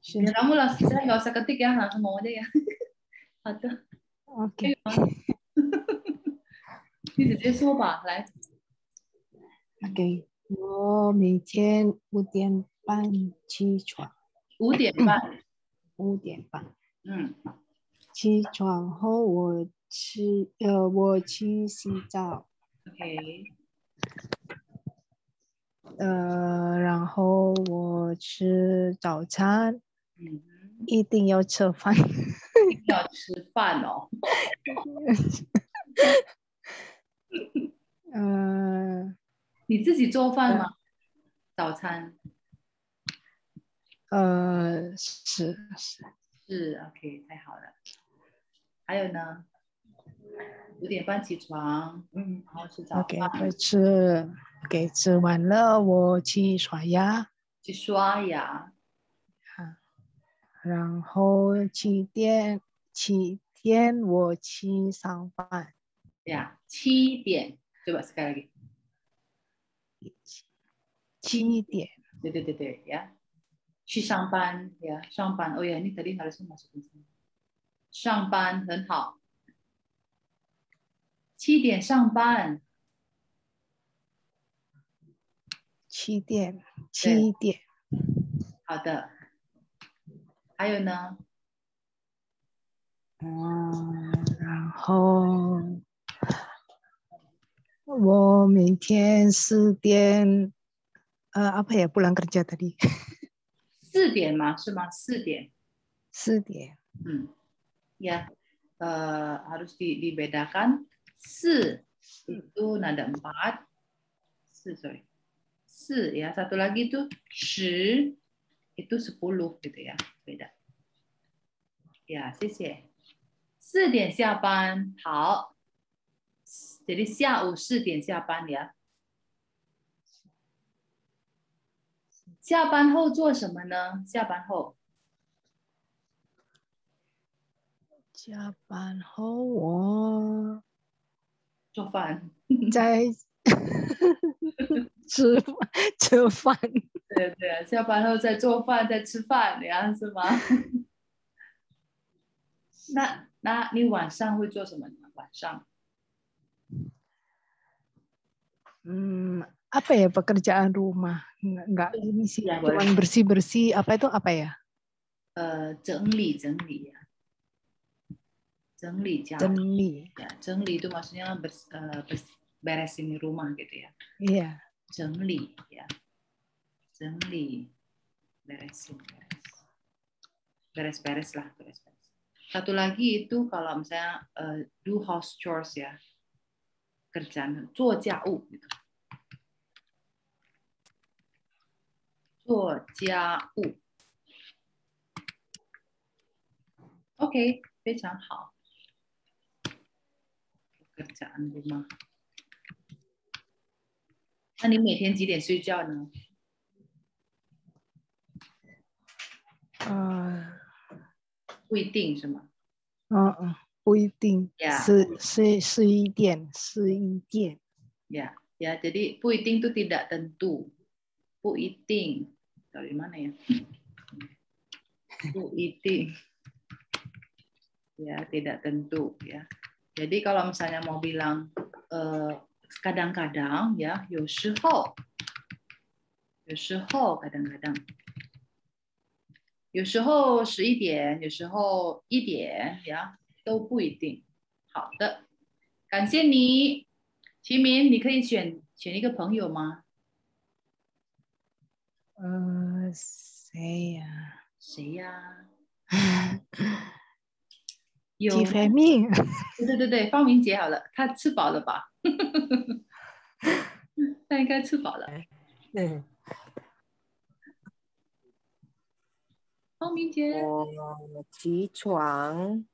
kamu saya nggak usah ketik ya, langsung ngomong aja ya。好的。OK。你直接说吧，来。OK， 我每天5点半起床。5点半。5点半。起床后我去洗澡。OK。然后我吃早餐。一定要吃饭。一定要吃饭哦。你自己做饭吗？早餐？是。OK， 太好了。还有呢？5点半起床，然后吃早饭。OK， 吃完了我去刷牙。然后7点我去上班。7点，对吧？sekali lagi。7点。对呀。去上班呀，上班。Oh ya, ini tadi harusnya masukin sini。上班很好。7点上班。7点。好的。还有呢？然后我每天4点apa ya pulang kerja tadi。4点吗？是吗？4点。4点。呀。harus dibedakan. 4 itu nada 4. 4 ya. Satu lagi itu 10 itu 10 gitu ya. Beda. Ya, 谢谢。4点下班，好。jadi 下午4点下班 ya。下班后做什么呢？下班后。下班后我做饭。在吃饭。对对啊，下班后再做饭，再吃饭，这样是吗？那你晚上会做什么呢？晚上？ apa ya pekerjaan rumah? Enggak ini sih, Ya, cuman boleh. bersih-bersih. Apa itu apa ya? 整理整理呀，整理家。整理。Ya, 整理 itu maksudnya beresin rumah gitu ya. Iya. 整理 ya. 整理 beresin beres-beres lah, beres-beres. Satu lagi itu kalau misalnya do house chores ya, kerjaan 做家务gitu. 做家务 OK 非常好 pekerjaan rumah. 那你每天几点睡觉呢？不一定是吗？不一定。Ya. 11点。Ya, ya. Jadi 不一定 itu tidak tentu. 不一定 dari mana ya? 不一定 ya, tidak tentu ya. Jadi kalau misalnya mau bilang kadang-kadang ya, 有时候 kadang-kadang. 有时候11点，有时候1点呀，都不一定。好的，感谢你，齐明，你可以选一个朋友吗？谁呀？谁呀？季飞明。对，方明杰好了，他吃饱了吧？他应该吃饱了。方明杰。我起床，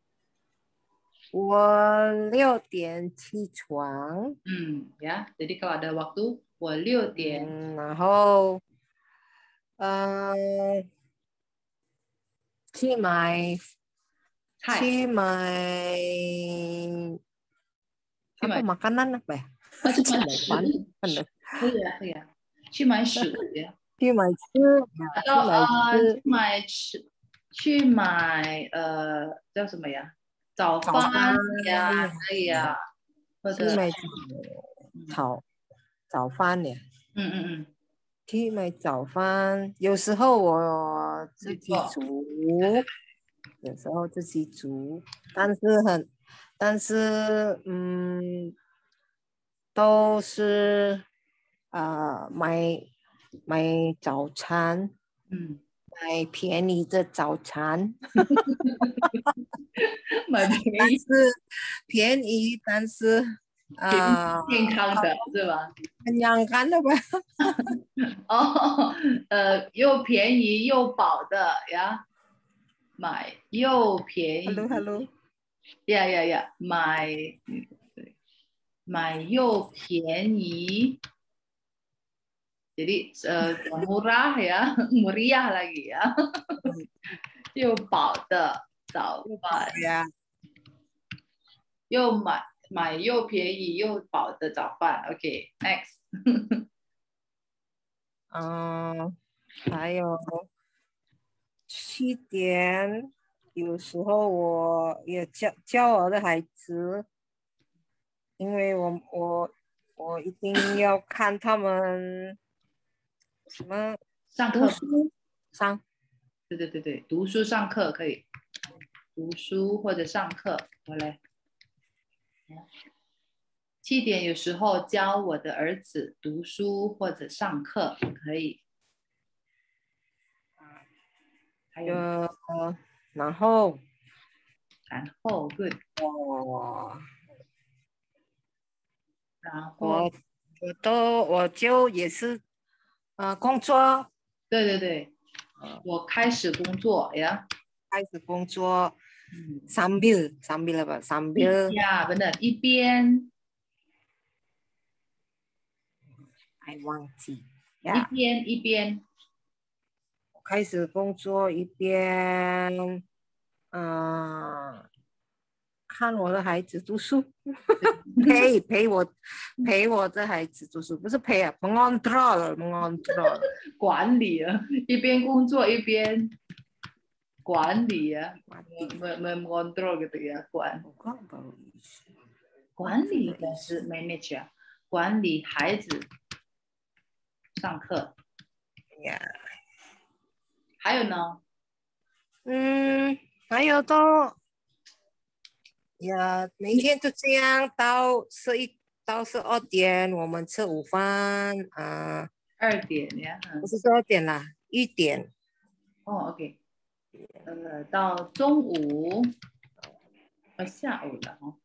我6点起床。ya. Jadi kalau ada waktu, 我6点。然后，去买apa makanan apa ya? 去买食物。可以啊，可以啊。去买食物呀。去买叫什么呀？早饭呀，可以呀。或者去买早饭呀。去买早饭，有时候我自己煮，有时候自己煮，但是都是买早餐，买便宜的早餐，买便宜，但是健康的是吧？很养肝的吧？又便宜又饱的呀，买又便宜。Hello. 呀，买又便宜。Jadi murah ya, meriah lagi ya. 又饱的早饭呀，又买又便宜又饱的早饭。OK, next. 还有7点，有时候我也教我的孩子，因为我一定要看他们什么上课对，读书上课可以，读书或者上课回来。7点有时候教我的儿子读书或者上课可以。然后然后 good， 然后我就也是工作，对，我开始工作呀，开始工作，sambil apa sambil ya benar 一边 I 忘记一边开始工作一边看我的孩子读书，陪我的孩子读书，不是陪啊，mengontrol，管理啊，一边工作一边管理啊，mengontrol gitu ya，管理应该是 manage 啊，管理孩子上课。还有呢？还有每天就这样到12点，我们吃午饭2点呀，不是12点啦，1点。哦 ，OK， 到中午，下午了哦，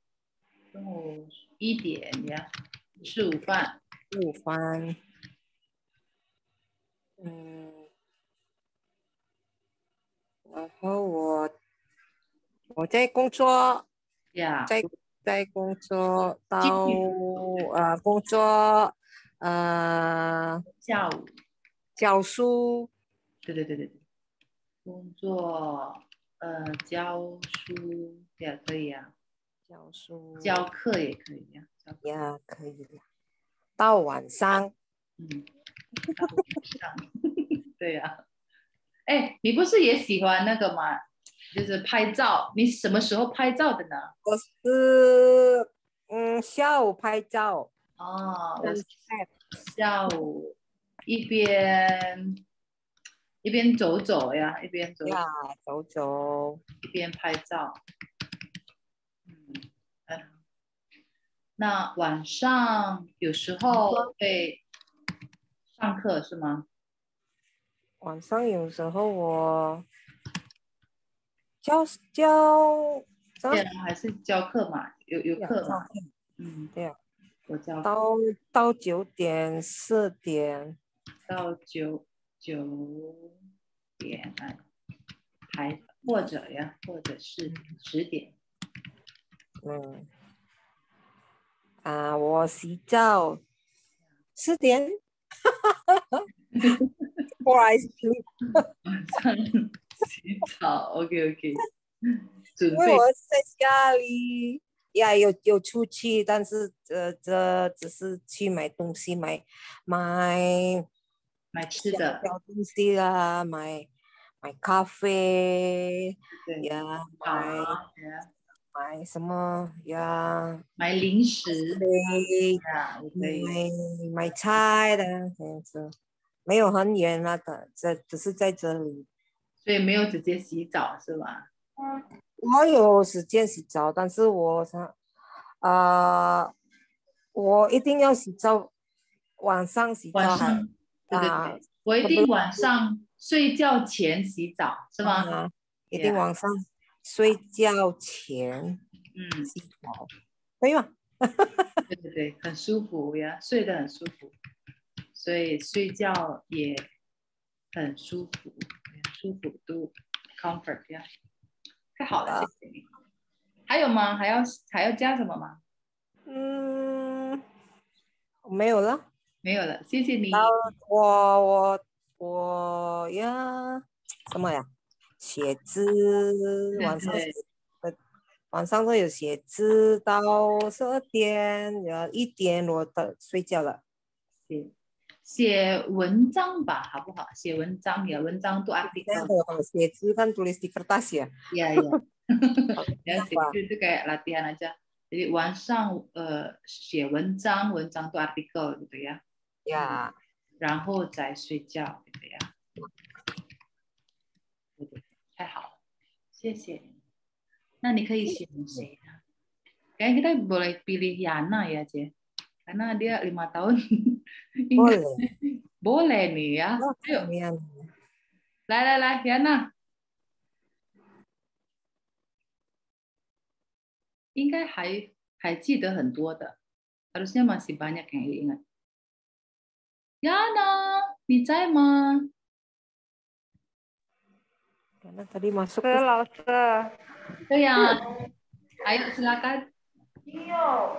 中午1点呀，吃午饭。然后我在工作，在工作到工作下午教书，对，工作教书也可以啊，教课也可以呀，可以的，到晚上，到晚上，对呀。哎，你不是也喜欢那个吗？就是拍照，你什么时候拍照的呢？我是下午拍照。哦，我下午一边走走呀，一边走走，一边拍照。那晚上有时候会上课是吗？晚上有时候我教对啊，还是教课嘛，有课嘛。对啊，我教到9点4点，到9点排或者是10点。我洗澡4点。Before I sleep， 晚上洗澡 ，OK， 因为我在家里呀，有出去，但是这只是去买东西，买吃的小东西啦，买咖啡呀，买什么呀？买零食呀，买菜的这样子，没有很远那个，只是在这里，所以没有直接洗澡是吧？我有时间洗澡，但是我一定要洗澡，晚上洗澡对，我一定晚上睡觉前洗澡是吗？一定晚上睡觉前洗澡，可以吗？对，很舒服呀，睡得很舒服，所以睡觉也很舒服都 comfort 呀，太好了，谢谢你。还有吗？还要加什么吗？没有了，谢谢你。我呀，什么呀？写字，晚上都有写字，到12点1点我睡觉了。写文章吧，好不好？写文章ya，文章tuh artikel. Kalau写字kan tulis di kertas ya. Iya. Ya, itu kayak latihan aja. Jadi 晚上写文章，文章tuh artikel gitu ya. Ya. 然后再睡觉gitu ya. 太好了，谢谢你。那你可以选谁呢？Kayaknya kita boleh pilih Yana ya, Ce. Karena dia 5 tahun. Boleh nih ya. Ayo. 来，Yana。应该还记得很多的，harusnya masih banyak yang diingat. Yana, 你在吗？ Karena tadi masuk Ke Lause. 对呀，ayo silakan.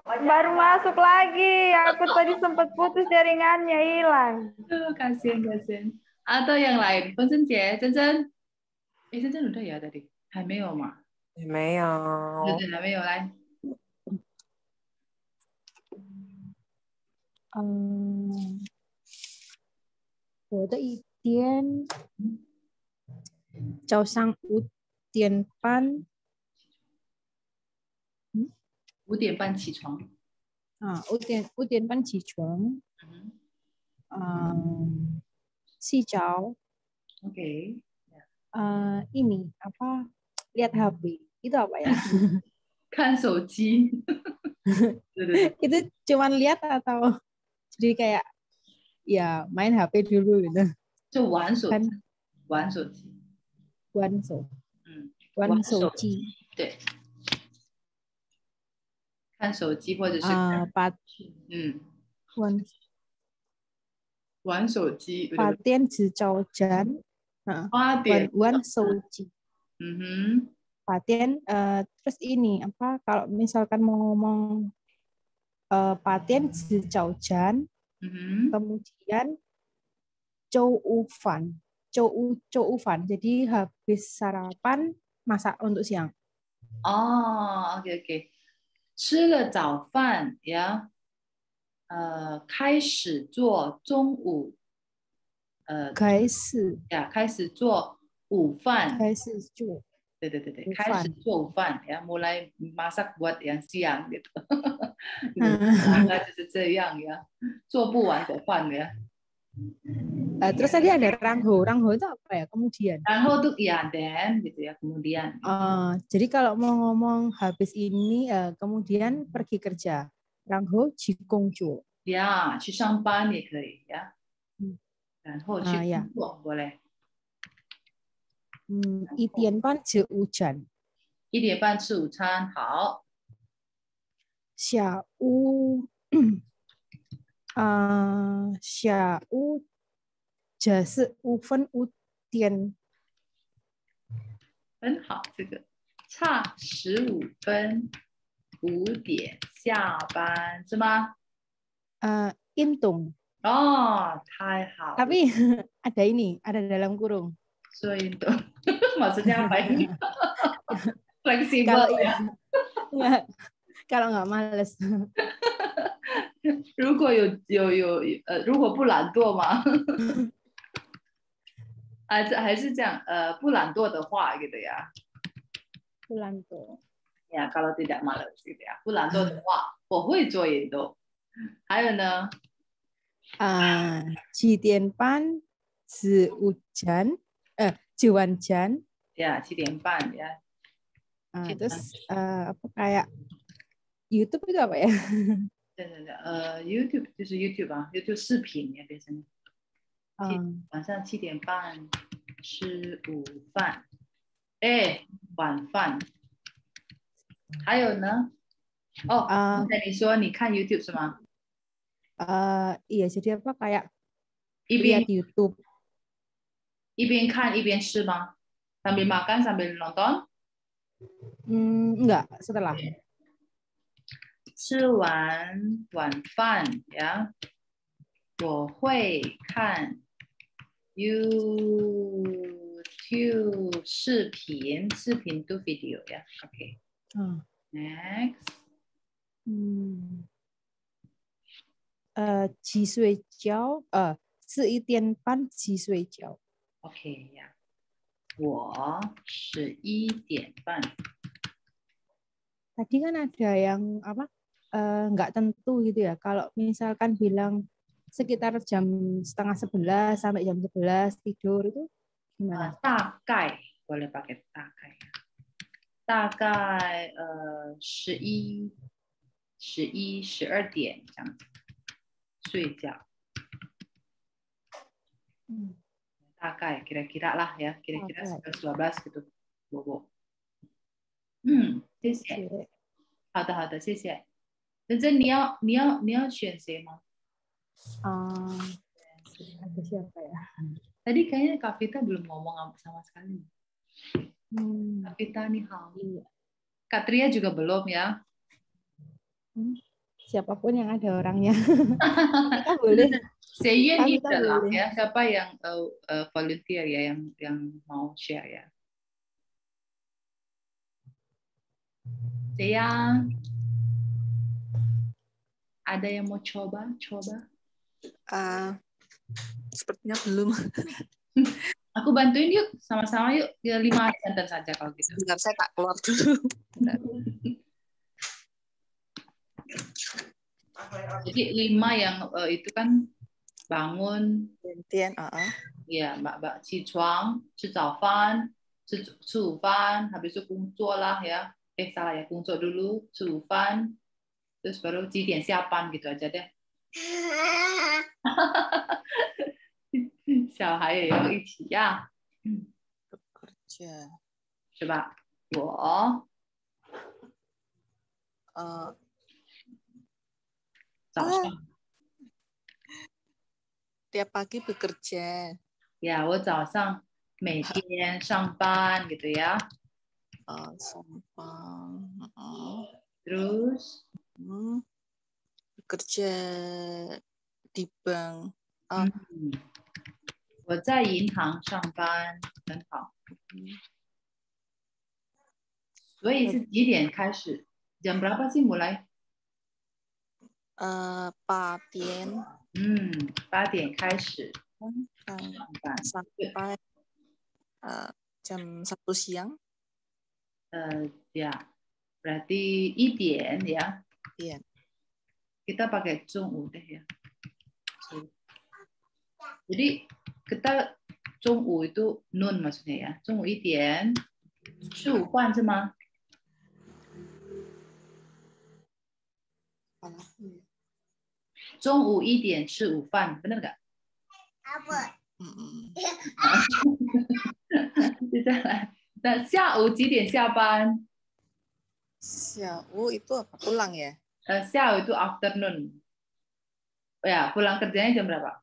Baru masuk lagi. Aku tadi sempat putus jaringannya, hilang. Kasihan. Atau yang lain, 分珍姐，珍珍，珍珍udah ya tadi？还没有嘛？没有。对，还没有来。我的一天早上5点半5点半起床。5点半起床。洗澡。Oke. Ini apa? Lihat HP. Itu apa ya? 看手机。对。 Itu cuman lihat atau jadi kayak ya main HP dulu gitu. 就玩手机。玩手机。玩手机。对。看手机或者是玩手机。8点吃早餐。8点。玩手机。 8 点. Terus ini apa? Kalau misalkan mau ngomong 8 点吃早餐. Kemudian 周午饭. Jadi habis sarapan masak untuk siang. Oh, oke. 吃了早饭呀，开始做中午，开始做午饭，对，开始做午饭呀，mulai masak buat yang siang gitu， 就是这样呀，做不完的饭呀。 Terus tadi ada rangho itu apa ya? Kemudian. Rangho itu ya dan gitu ya kemudian. Jadi kalau mau ngomong habis ini kemudian pergi kerja. Rangho jikongjo. Ya, 去上班也可以呀。然后去工作boleh. 1点半吃午餐。1点半吃午餐，好。下午15点。很好，这个差15分5点下班是吗？Intung. Oh, 太好。 Tapi ada dalam kurung. So intung. Maksudnya apa ini? Fleksibel ya. Kalau nggak males. 如果如果不懒惰吗？还是这样不懒惰的话gitu ya. 不懒惰. Ya, kalau tidak malas gitu ya. 不懒惰的话，我会做运动。还有呢？7点半吃午餐，吃完餐。Ya, 7点半ya. Terus apa kayak YouTube itu apa ya? 对，YouTube 就是 YouTube 啊 ，YouTube 视频呀，变成。晚上7点半吃午饭，晚饭。还有呢？哦，刚才你说你看 YouTube 是吗？ Iya, jadi apa kayak 一边 lihat YouTube. 一边看一边吃吗？ sambil makan sambil nonton？ Enggak, setelah. 吃完晚饭呀，我会看 YouTube 视频do video 呀。OK。Next。洗睡觉，11点半洗睡觉。 OK 呀，我11点半。 Tadi kan ada yang apa? Nggak tentu gitu ya. Kalau misalkan bilang sekitar jam 10:30 sampai jam 11 tidur itu gimana? 大概 boleh pakai 大概。大概11、12点这样子睡觉。大概kira-kira lah ya, kira-kira 11 12 gitu, Bobo. 谢谢。好的好的，谢谢。认真，你要选谁吗？ Ada siapa ya? Tadi kayaknya Kak Vita belum ngomong sama sekali. Kak Vita nih hao. Kak Tria juga belum ya? Siapapun yang ada orangnya. Kita boleh. Seyen Kita dalam boleh. ya. Siapa yang volunteer ya, yang mau share ya? Seyang. Ada yang mau coba? Sepertinya belum. Aku bantuin yuk, sama-sama yuk. Ya, 5 sentence saja kalau gitu. Bentar, saya tak keluar dulu. Jadi 5 yang itu kan bangun. Gantian, Ya, Mbak 起床, 吃早饭, 吃午饭, habis itu 工作 lah ya. Salah ya, 工作 dulu, 吃午饭, terus baru 几点下班 gitu aja deh. 小孩也要一起呀。 Bekerja. Coba, 我 早上 Tiap pagi bekerja. Ya, 我早上每天上班 gitu ya. Terus bekerja di bank. 我在银行上班，很好。所以是几点开始？jam berapa sih mulai? 8 点。8点开始。 sampai jam 1 siang. Ya, berarti 1点 ya. Iya. Kita pakai 中午 deh ya. Jadi kita 中午 itu noon maksudnya ya. 中午1点吃午饭是吗？中午1点吃午饭 benar nggak? Nah, 下午几点下班？ 下午itu apa? Pulang ya? 下午 itu afternoon. Oh ya, pulang kerjanya jam berapa?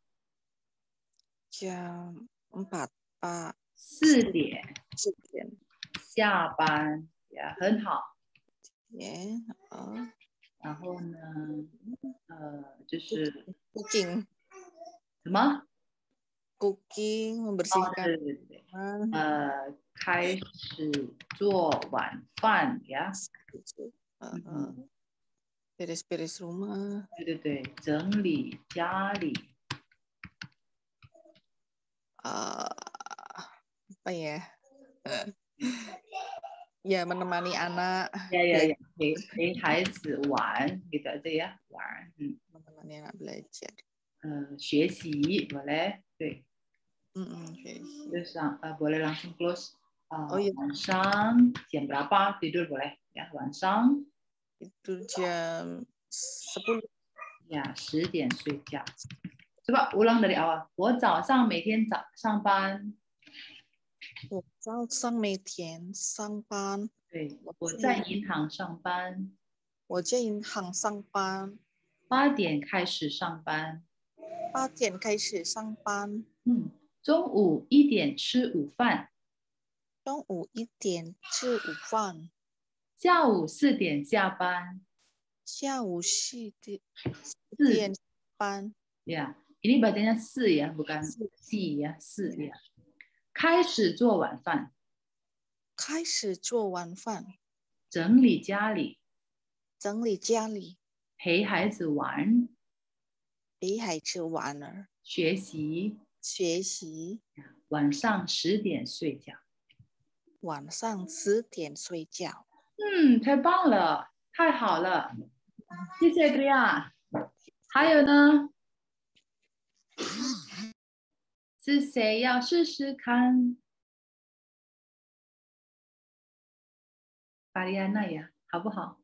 Jam 4, Pak. 4点。4点。下班，呀，很好。然后呢，就是 cooking。什么 ？cooking membersihkan。对。开始做晚饭呀。beres-beres rumah。对，整理家里。apa ya? Ya, menemani anak. Ya. 陪孩子玩 gitu aja ya, 玩。menemani anak belajar. 学习 boleh, 对。学习。 Terus boleh langsung close. Iya. 晚上 jam berapa tidur boleh ya, 晚上 tidur jam 10. Ya, 10点睡觉。coba ulang dari awal. 我早上每天上班。我早上每天上班。对，我在银行上班。我在银行上班。8点开始上班。8点开始上班。中午1点吃午饭。中午1点吃午饭。下午4点下班。下午4点下班。Ya, ini bacanya 4 ya, bukan 4 ya, 4 ya. 开始做晚饭。开始做晚饭。整理家里。整理家里。陪孩子玩。陪孩子玩。学习。学习。晚上10点睡觉。晚上10点睡觉。太棒了，太好了，谢谢克利亚。还有呢？是谁要试试看？巴利安娜呀，好不好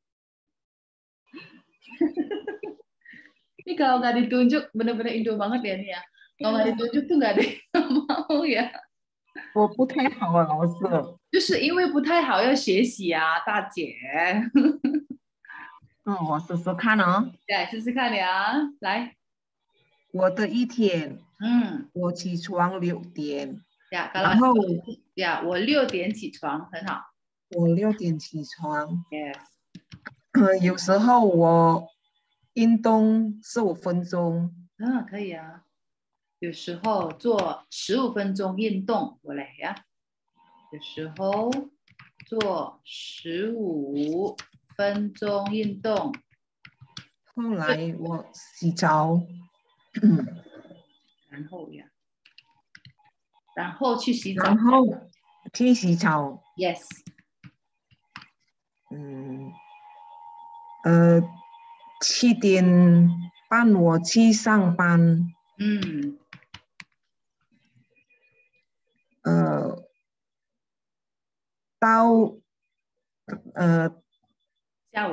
？Ini kalau nggak ditunjuk bener-bener Indo banget ya nih ya. Kalau nggak ditunjuk tuh nggak ada yang mau ya. 我不太好啊，老师。就是因为不太好要学习啊，大姐。我试试看哦。来试试看呀，来。我的一天，我起床6点，然后我6点起床，很好。我6点起床。Yes。有时候我运动15分钟。可以啊。有时候做15分钟运动，我来呀。有时候做15分钟运动。后来我洗澡。然后去洗澡。然后去洗澡。Yes。7点半我去上班。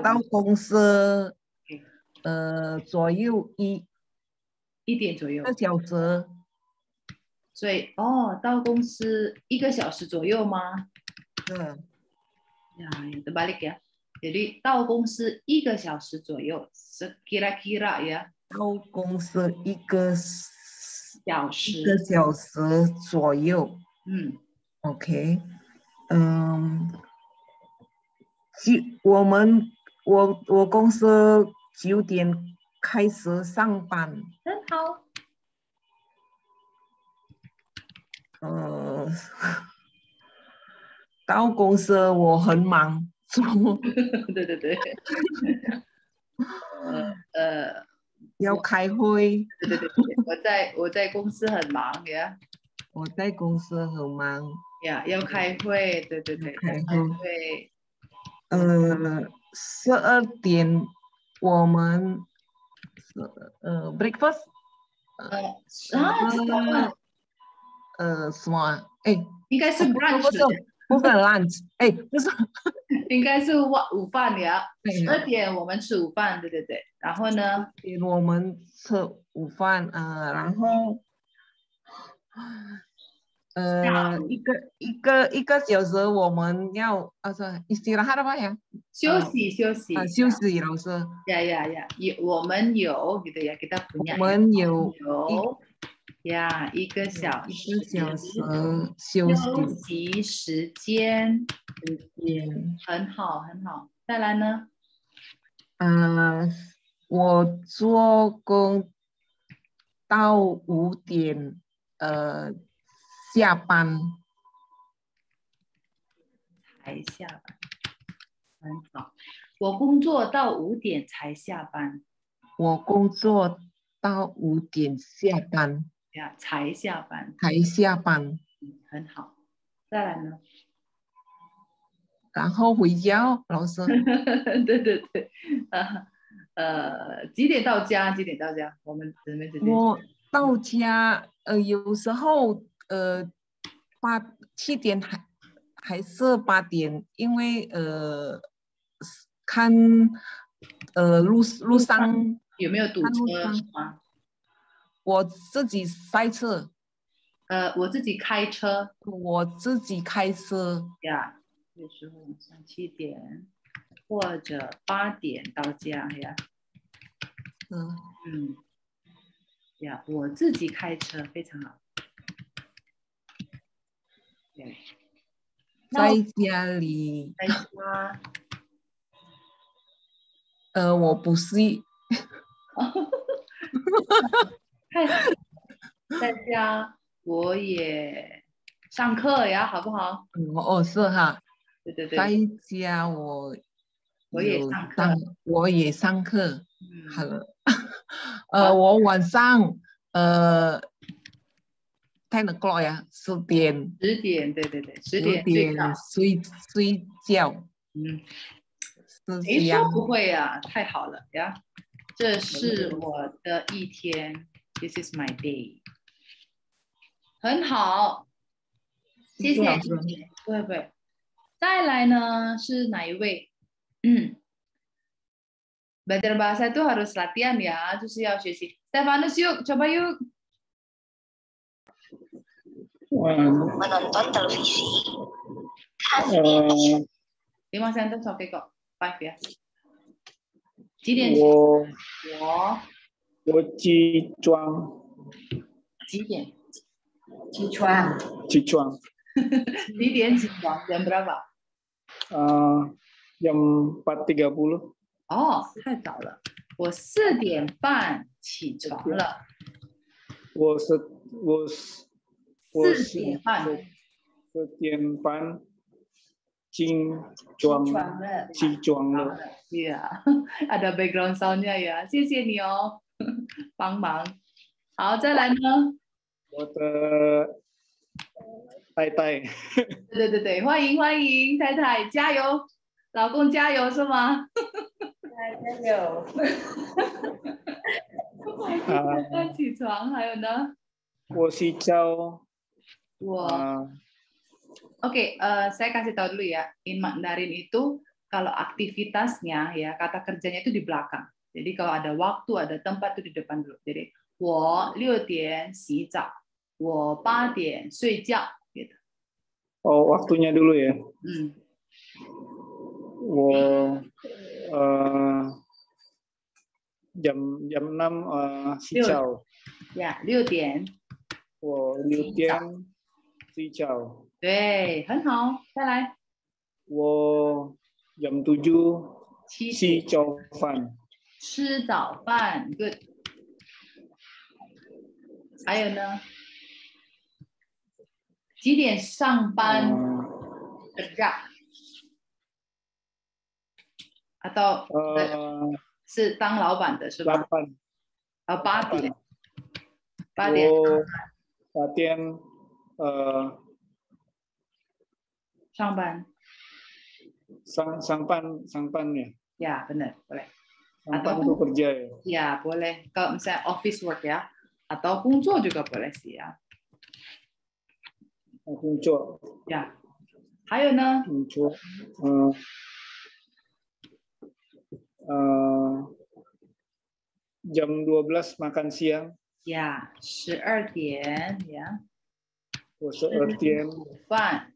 到公司左右1点左右，1个小时。所以到公司1个小时左右吗？terbalik ya. Jadi 到公司1个小时左右， kira-kira ya。到公司1个小时左右。OK。我公司9点开始上班。很好。到公司我很忙。对对对。要开会。对对对，我在公司很忙呀。我在公司很忙。要开会，对对对，开会。12点我们breakfast。吃早饭。什么？应该是 brunch。不是 lunch。不是。应该是午饭呀。12点我们吃午饭，对对对。然后呢？我们吃午饭，然后一个小时我们要istirahat apa ya？ 休息，老师。我们有 gitu ya， kita punya。我们有1个小时休息时间。很好很好。再来呢？我做工到5点下班。才下班。很好。我工作到5点才下班。我工作到5点下班。才下班。才下班。很好。再来呢？然后回家，老师。对对对。几点到家？几点到家？我们准备我到家有时候7点还是8点，因为看路上有没有堵车吗？我自己塞车。我自己开车。我自己开车。有时候晚上7点或者8点到家呀。我自己开车，非常好。在家里。在家。我不是。在家我也上课呀，好不好？是哈。对对对。在家我也上课。我也上课。好了。我晚上10 o'clock 呀，10点。10点，对对对，10点睡觉。谁说不会呀？太好了呀！这是我的一天。This is my day。很好，谢谢。对。再来呢是哪一位？Belajar bahasa itu harus latihan ya， 就是要学习。Stefanus yuk， coba yuk。Menonton televisi。看电影。 5 sentence oke kok. 5 ya. 几点起？我起床。几点？起床。起床。几点起床？jam berapa？ jam 4.30。哦，太早了。我4点半起床了。我4点半。4点半起床了。Iya, ada background sound-nya ya. 谢谢你哦，帮忙。好，再来呢？我的太太。对，欢迎太太，加油，老公加油是吗？加油。起床，还有呢？我洗澡。Oke, saya kasih tahu dulu ya. In Mandarin itu kalau aktivitasnya ya kata kerjanya itu di belakang. Jadi kalau ada waktu, ada tempat itu di depan dulu. Jadi 我6点洗澡，我8点睡觉gitu. Oh, waktunya dulu ya. Jam 6 洗澡。Ya, 6点。我6点洗澡。对，很好，再来。我jam 7洗早饭。吃早饭 ，good。还有呢？几点上班kerja？ atau 是当老板的是吧？8点。8点。8点上班。上班ya? Ya, benar, boleh. Sampan itu kerja ya? Ya, boleh. Kalau misalnya office work ya, atau 工作 juga boleh sih ya. 工作。Ya. 还有呢？工作。jam 12 makan siang. Ya, 12点 ya. 我12点。饭。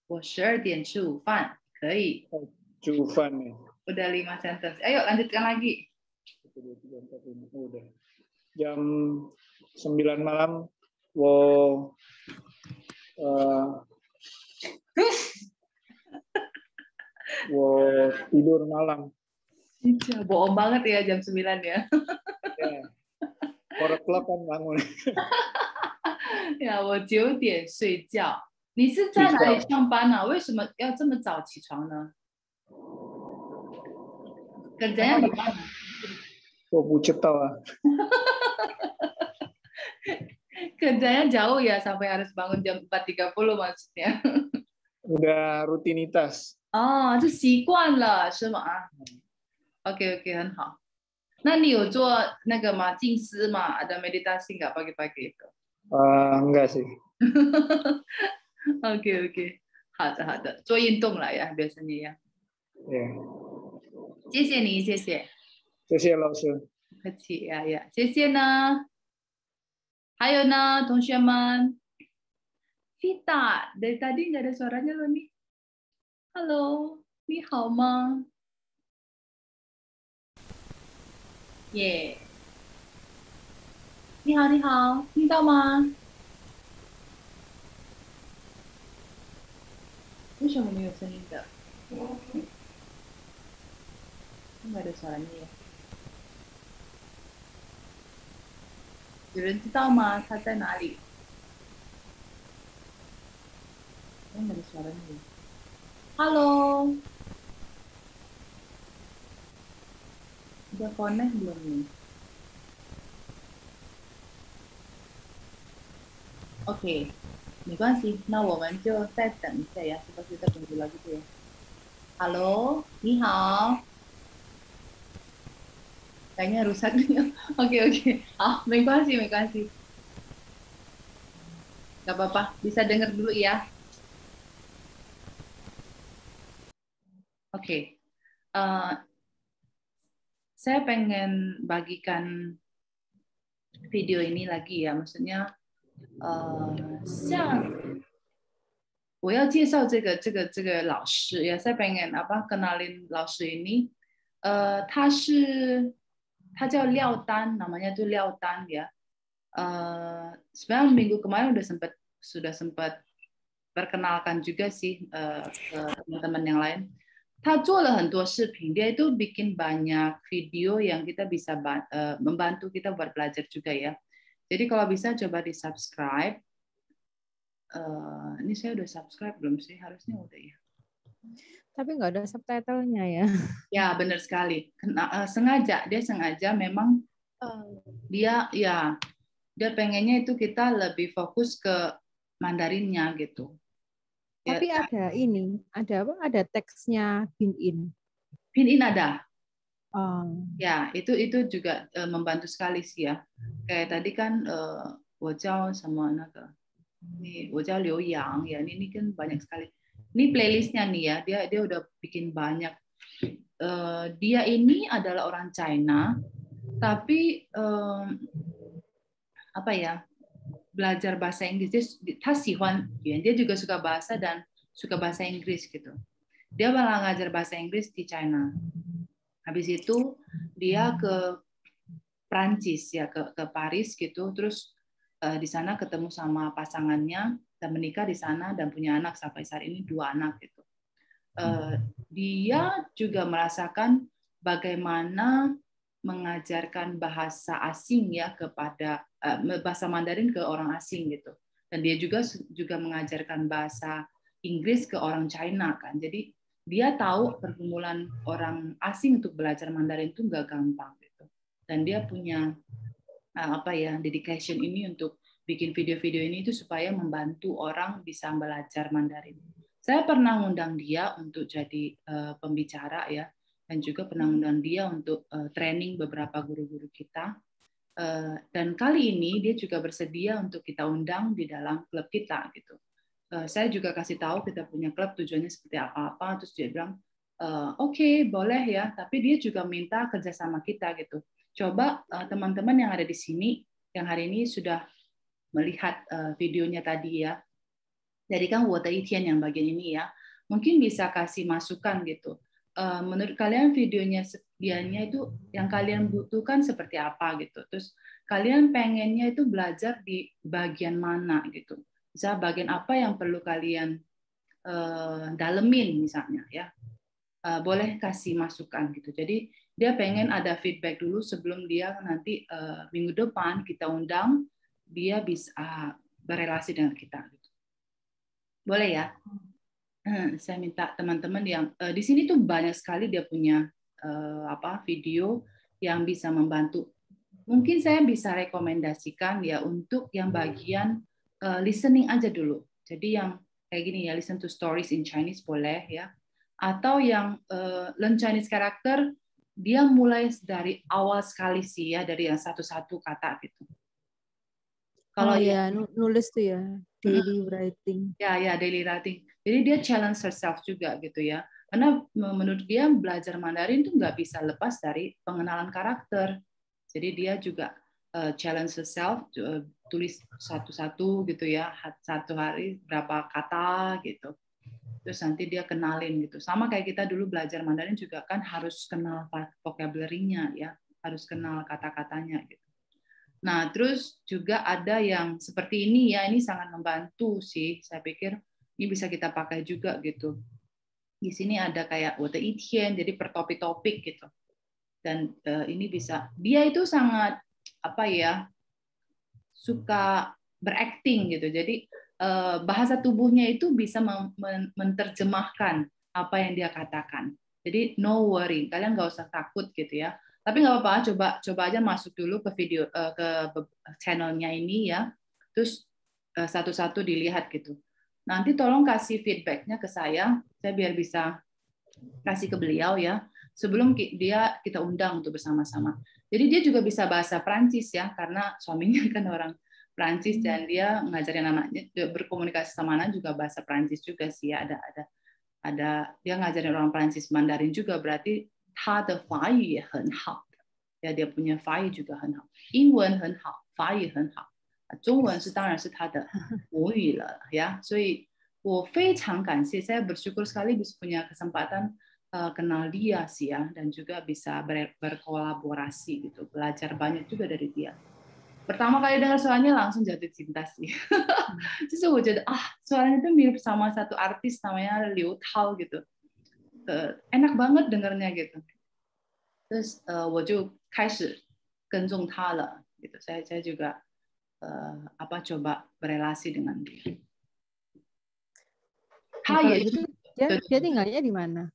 我12点吃午饭，可以。吃午饭nih. Udah 5 sentence. Ayo lanjutkan lagi. Udah. Jam 9 malam, tidur malam. Bohong banget ya jam 9 ya. 4 o'clock kan bangun. 呀，我9点睡觉。你是在哪里上班呢？为什么要这么早起床呢？ Kerjanya di mana? Bucet tahu. Kerjanya jauh ya sampai harus bangun jam 4.30 maksudnya. Udah rutinitas. 哦，这习惯了是吗？OK， 很好。那你有做那个吗？静思吗？ Ada meditasi nggak pagi-pagi itu? Enggak sih. OK， 好的，做运动了呀，biasanya ya. 谢谢你，谢谢。谢谢老师。不客气呀，谢谢呢。还有呢，同学们 ，Vita dari tadi nggak ada suaranya loh nih. Halo， 你好吗？耶，你好，听到吗？为什么没有声音的？ nggak ada suaranya ya. 有人知道吗？他在哪里？ nggak ada suaranya ya. Halo. Udah connect belum nih? Oke, 没关系，那我们就再等一下呀，是不是再等一下gitu ya? Halo， 你好。 Kayaknya rusak nih. Oke. Ah, 没关系。 Gak apa-apa, bisa dengar dulu ya. Oke. Saya pengen bagikan video ini lagi ya, maksudnya 像我要介绍这个老师ya, saya pengen kenalin 老师 ini. 他叫廖丹, namanya tuh 廖丹 ya. Sebenarnya minggu kemarin sudah sempat perkenalkan juga sih ke teman-teman yang lain. 他做了很多视频, dia itu bikin banyak video yang kita bisa membantu kita buat belajar juga ya. Jadi kalau bisa coba di subscribe. Ini saya udah subscribe belum sih? Harusnya udah ya. Tapi nggak ada subtitlenya ya. Ya benar sekali. Dia sengaja memang dia pengennya itu kita lebih fokus ke Mandarinnya gitu. Tapi ya, ada teksnya Pinyin. Pinyin ada. Ya itu juga membantu sekali sih ya. Kayak tadi kan 我教什么那个 Nih, 我叫刘洋 ya. Ini kan banyak sekali. Ini playlistnya nih ya. Dia udah bikin banyak. Dia ini adalah orang China, tapi belajar bahasa Inggris. Dia juga suka bahasa dan suka bahasa Inggris gitu. Dia malah ngajar bahasa Inggris di China. Habis itu dia ke Prancis ya, ke Paris gitu. Terus di sana ketemu sama pasangannya dan menikah di sana dan punya anak sampai saat ini 2 anak gitu. Dia juga merasakan bagaimana mengajarkan bahasa asing ya kepada bahasa Mandarin ke orang asing gitu. Dan dia juga mengajarkan bahasa Inggris ke orang China kan. Jadi dia tahu pergumulan orang asing untuk belajar Mandarin itu nggak gampang gitu. Dan dia punya dedication ini untuk bikin video-video ini itu supaya membantu orang bisa belajar Mandarin. Saya pernah ngundang dia untuk jadi pembicara ya, dan juga pernah ngundang dia untuk training beberapa guru-guru kita. Dan kali ini dia juga bersedia untuk kita undang di dalam klub kita gitu. Saya juga kasih tahu kita punya klub tujuannya seperti apa, terus dia bilang oke, boleh ya, tapi dia juga minta kerjasama kita gitu. Coba teman-teman yang ada di sini yang hari ini sudah melihat videonya tadi ya. Jadi kan 我的一天 yang bagian ini ya, mungkin bisa kasih masukan gitu. Menurut kalian videonya sedianya itu yang kalian butuhkan seperti apa gitu. Terus kalian pengennya itu belajar di bagian mana gitu. Bisa bagian apa yang perlu kalian dalemin misalnya ya. Boleh kasih masukan gitu. Jadi dia pengen ada feedback dulu sebelum dia nanti minggu depan kita undang, dia bisa berelasi dengan kita. Gitu. Boleh ya? Saya minta teman-teman yang di sini tuh banyak sekali dia punya video yang bisa membantu. Mungkin saya bisa rekomendasikan ya untuk yang bagian listening aja dulu. Jadi yang kayak gini ya, listen to stories in Chinese boleh ya. Atau yang learn Chinese character, dia mulai dari awal sekali sih ya, dari yang satu-satu kata gitu. Kalau ya nulis tuh ya, daily writing. Ya daily writing. Jadi dia challenge herself juga gitu ya. Karena menurut dia belajar Mandarin tuh nggak bisa lepas dari pengenalan karakter. Jadi dia juga challenge herself, tulis satu-satu gitu ya, satu hari berapa kata gitu. Terus nanti dia kenalin gitu. Sama kayak kita dulu belajar Mandarin juga kan harus kenal vocabulary-nya ya, harus kenal kata-katanya gitu. Nah, terus juga ada yang seperti ini ya, ini sangat membantu sih. Saya pikir ini bisa kita pakai juga gitu. Di sini ada kayak 我的一天, jadi per topik-topik gitu. Dan ini bisa, dia itu sangat suka berakting gitu. Jadi bahasa tubuhnya itu bisa menerjemahkan apa yang dia katakan. Jadi no worry, kalian nggak usah takut gitu ya. Tapi nggak apa-apa, coba aja masuk dulu ke video ke channelnya ini ya. Terus satu-satu dilihat gitu. Nanti tolong kasih feedbacknya ke saya biar bisa kasih ke beliau ya. Sebelum kita undang untuk bersama-sama. Jadi dia juga bisa bahasa Prancis ya, karena suaminya kan orang Prancis dan dia ngajarin anaknya berkomunikasi sama anak juga bahasa Prancis juga sih ya. Ada dia ngajarin orang Prancis Mandarin juga, berarti 他的法语也很好的， dia punya 法语 juga 很好， 英文很好，法语很好，中文是当然是他的母语了呀，所以我非常感谢, saya bersyukur sekali bisa punya kesempatan kenal dia sih ya, dan juga bisa berkolaborasi gitu, belajar banyak juga dari dia. Pertama kali dengar suaranya langsung jatuh cinta sih. Terus我觉得 suaranya itu mirip sama satu artis namanya Liu Tao gitu. Enak banget dengarnya gitu. Terus 我就开始跟踪他了gitu. Saya juga coba berelasi dengan dia. Dia tinggalnya di mana?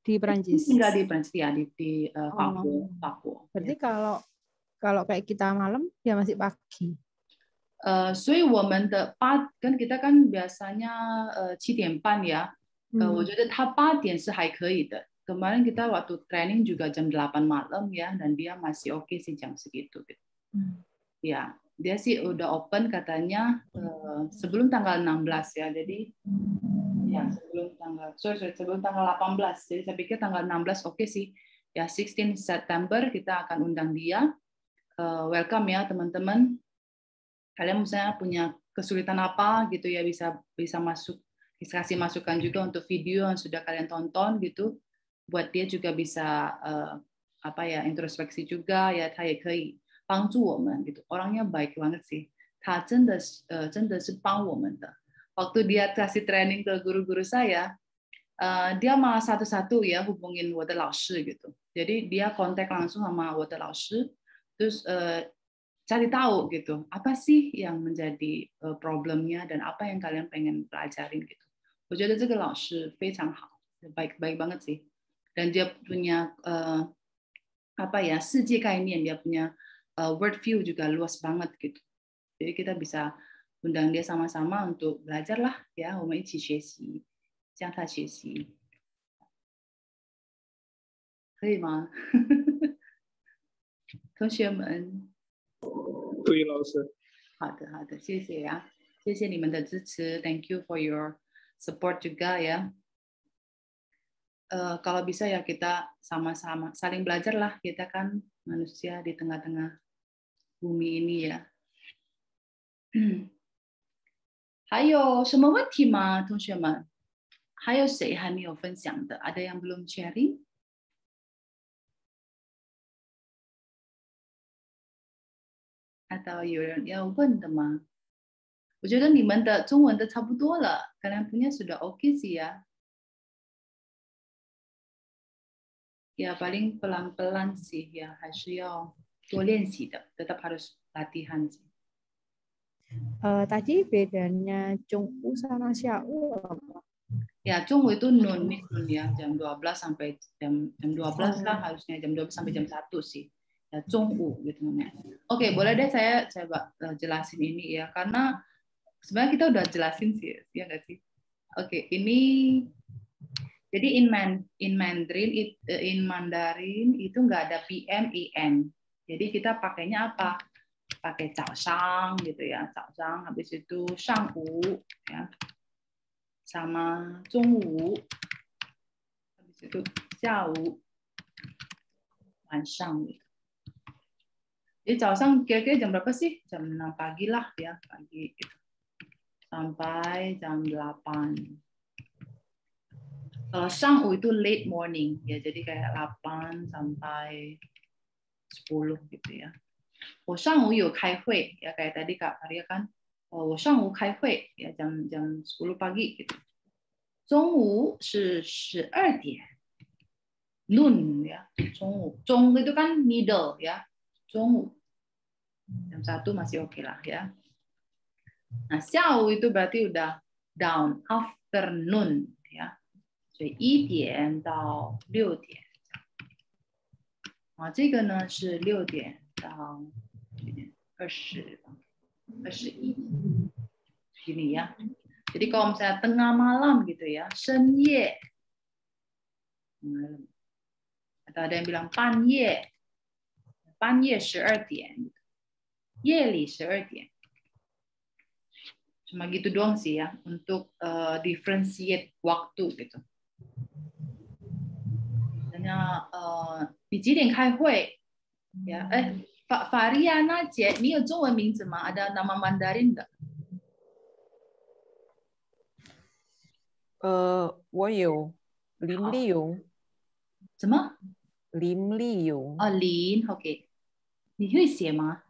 Di Perancis. Tinggal di Perancis ya, di Papua. Berarti kalau kayak kita malam, dia masih pagi. 所以我们的跟kita kan biasanya 7点半 ya. 我觉得他8点是还可以的. Kemarin kita waktu training juga jam 8 malam ya, dan dia masih oke sih jam segitu. Ya, dia sih udah open katanya sebelum tanggal 16 ya. Jadi ya sebelum tanggal 18. Jadi saya pikir tanggal 16 oke sih. Ya 16 September kita akan undang dia. Welcome ya teman-teman. Kalian misalnya punya kesulitan apa gitu ya, bisa masuk, bisa kasih masukan juga untuk video yang sudah kalian tonton gitu, buat dia juga bisa introspeksi juga ya. 他也可以帮助我们gitu. Orangnya baik banget sih. 他真的是帮我们的. Waktu dia kasih training ke guru-guru saya, dia malah satu-satu ya hubungin 我的老师 gitu. Jadi dia kontak langsung sama 我的老师, terus cari tahu gitu, apa sih yang menjadi problemnya dan apa yang kalian pengen pelajarin gitu. 我觉得这个老师非常好, baik banget sih. Dan dia punya世界概念, dia punya word view juga luas banget gitu. Jadi kita bisa undang dia sama-sama untuk belajar lah ya, 我们一起学习，向他学习，可以吗？同学们。可以，老师。好的，谢谢呀，谢谢你们的支持 ，Thank you for your support juga ya. Kalau bisa ya kita sama-sama saling belajar lah, kita kan manusia di tengah-tengah bumi ini ya. 还有什么问题吗，同学们？还有谁还没有分享的？ Ada yang belum sharing？ atau 有人要问的吗？ 我觉得你们的中文都差不多了，kalian punya sudah oke sih ya. Ya paling pelan-pelan sih ya, 还是要多练习的, tetap harus latihan sih. Tadi bedanya Zhongwu sama Xiaowu apa? Ya, Zhongwu itu nun ya, jam 12 sampai jam 12 lah harusnya, jam 12 sampai jam 1 sih. Ya, Zhongwu gitu namanya. Oke, boleh deh saya coba jelasin ini ya, karena sebenarnya kita udah jelasin sih, ya nggak sih? Oke, ini jadi in Mandarin itu nggak ada PM, EN. Jadi kita pakainya apa? Pakai 早上 gitu ya, 早上, habis itu 上午 ya, sama 中午, habis itu 下午, 晚上gitu. Jadi 早上 kira-kira jam berapa sih? Jam 6 pagi lah ya, pagi gitu. Sampai jam 8. Kalau 上午itu late morning ya, jadi kayak 8 sampai 10 gitu ya. 我上午有开会 ya, kayak tadi Kak Maria kan, 我上午开会 ya, jam 10 pagi gitu. 中午是12点 noon ya, 中午, 中 itu kan middle ya, 中午jam 1 masih oke lah ya. Nah, 下午 itu berarti udah down, afternoon ya, 所以1点到6点。这个呢是6点到21 gini ya. Jadi kalau misalnya tengah malam gitu ya, 深夜 malam. Atau ada yang bilang 半夜 12点 夜里12点. Cuma gitu doang sih ya, untuk differentiate waktu gitu. 你几点开会？ Ya, Fariana 姐，你有中文名字吗？ Ada nama Mandarin nggak? 我有林立勇。什么？林立勇。哦，林 ，OK。你会写吗？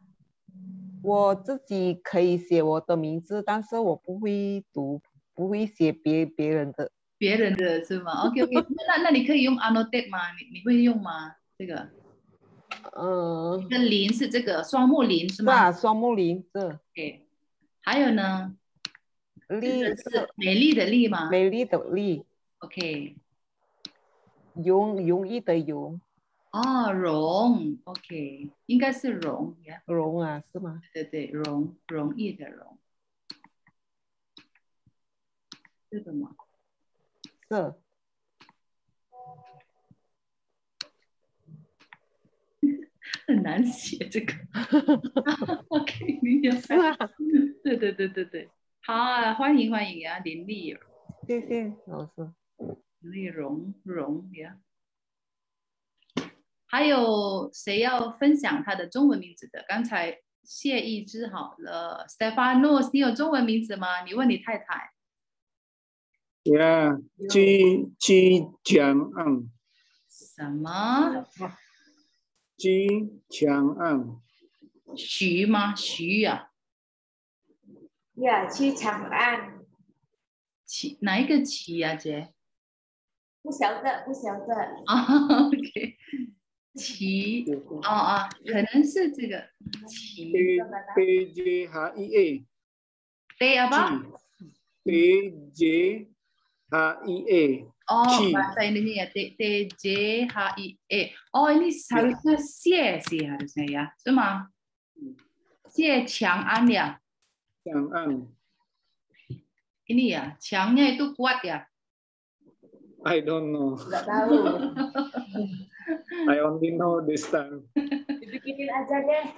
我自己可以写我的名字，但是我不会读，不会写别人的。别人的是吗 ？OK OK，那你可以用 annotate 吗？你会用吗？这个？一个林是这个双木林是吗？是双木林这。OK， 还有呢？丽是美丽的丽吗？美丽的丽。OK。容易的容。哦，容 ，OK， 应该是容呀。容啊，是吗？对对，容易的容。这个吗？是。很难写这个。OK， 你也是啊。对对对对对，好啊，欢迎欢迎啊，林丽。谢谢老师。林丽容呀。还有谁要分享他的中文名字的？刚才谢一之好了 ，Stefanos， 你有中文名字吗？你问你太太。呀，居强岸。什么？居强岸。徐吗？徐呀。呀，居强岸。哪一个齐呀，姐？不晓得，不晓得。啊 ，OK。齐可能是这个齐。PJHIA。对apa？ PJHIA。Oh, bahasa Indonesia TJHIA. Oh, ini harusnya Xie sih harusnya ya, cuma Xie Chang'an ya. Chang'an. Ini ya, Chang'nya itu kuat ya? I don't know. Nggak tahu. I only know this time. Dibikinin aja deh.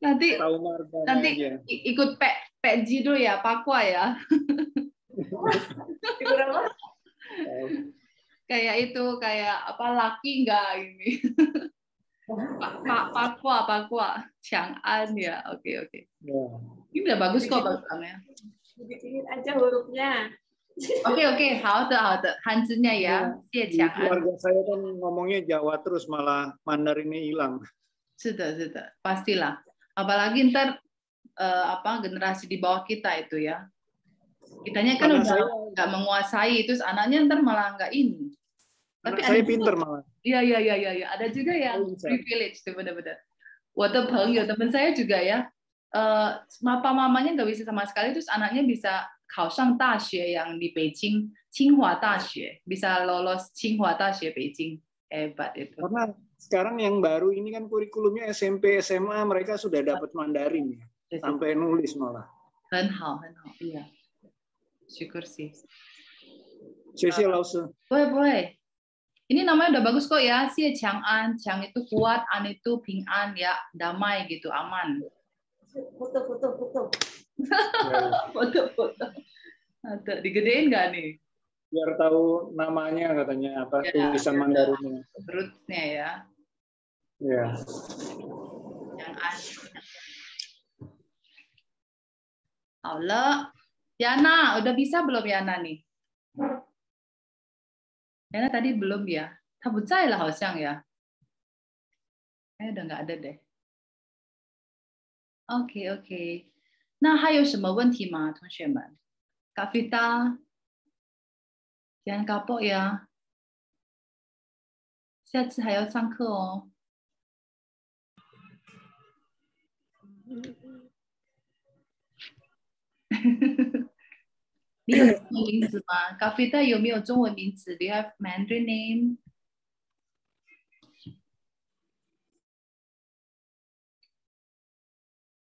Nanti aja. Ikut Pak Jido ya, Pakwa ya. Kayak itu, kayak apa laki nggak ini? Pakwa, Chang'an ya. Oke. Ini udah bagus kok bagusnya. Dibikinin aja hurufnya. Oke, 好的 汉字nya ya. Keluarga saya kan ngomongnya Jawa terus malah Mandarinnya hilang. Sudah, pastilah. Apalagi ntar generasi di bawah kita itu ya. Kitanya kan udah nggak menguasai, terus anaknya ntar malah nggak ini. Tapi saya pinter malah. Iya. Ada juga yang privilege tuh benar-benar. Teman saya juga ya. Mamanya nggak bisa sama sekali, terus anaknya bisa 考上大学 yang di Beijing, Tsinghua 大学 bisa lolos Tsinghua 大学 Beijing. Hebat itu. Karena sekarang yang baru ini kan kurikulumnya SMP, SMA mereka sudah dapat Mandarin ya. Sampai nulis malah. 很好，iya. Syukur sih. 谢谢老师。boleh. Ini namanya udah bagus kok ya. Xie Chang'an, Chang itu kuat, An itu ping'an ya, damai gitu, aman. Foto. Foto. Ada digedein nggak nih? Biar tahu namanya katanya apa tulisan Mandarinnya. Rootnya ya. Ya. Chang'an. 好了，Yana udah bisa belum Yana nih? Yana tadi belum ya? 他不在了好像呀。udah nggak ada deh. OK， 那还有什么问题吗，同学们？ Kak Vita， jangan kapok ya， 下次还要上课哦。你有中文名字吗？ Kak Vita 有没有中文名字 ？Do you have Mandarin name？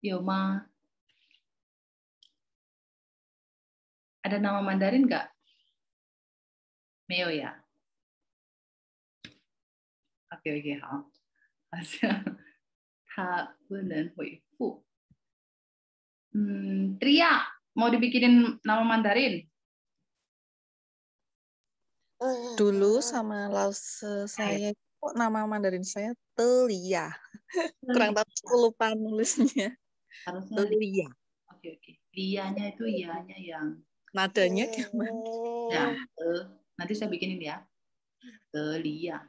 有吗？ Ada nama Mandarin nggak? 没有呀。OK， 好，好像他不能回复。Tria, mau dibikinin nama Mandarin? Dulu sama lause saya nama Mandarin saya Telia. Kurang tahu aku lupa nulisnya. Harusnya Telia. Oke. Lianya itu ianya yang nadanya gimana? Ya, nanti saya bikinin ya. Lia.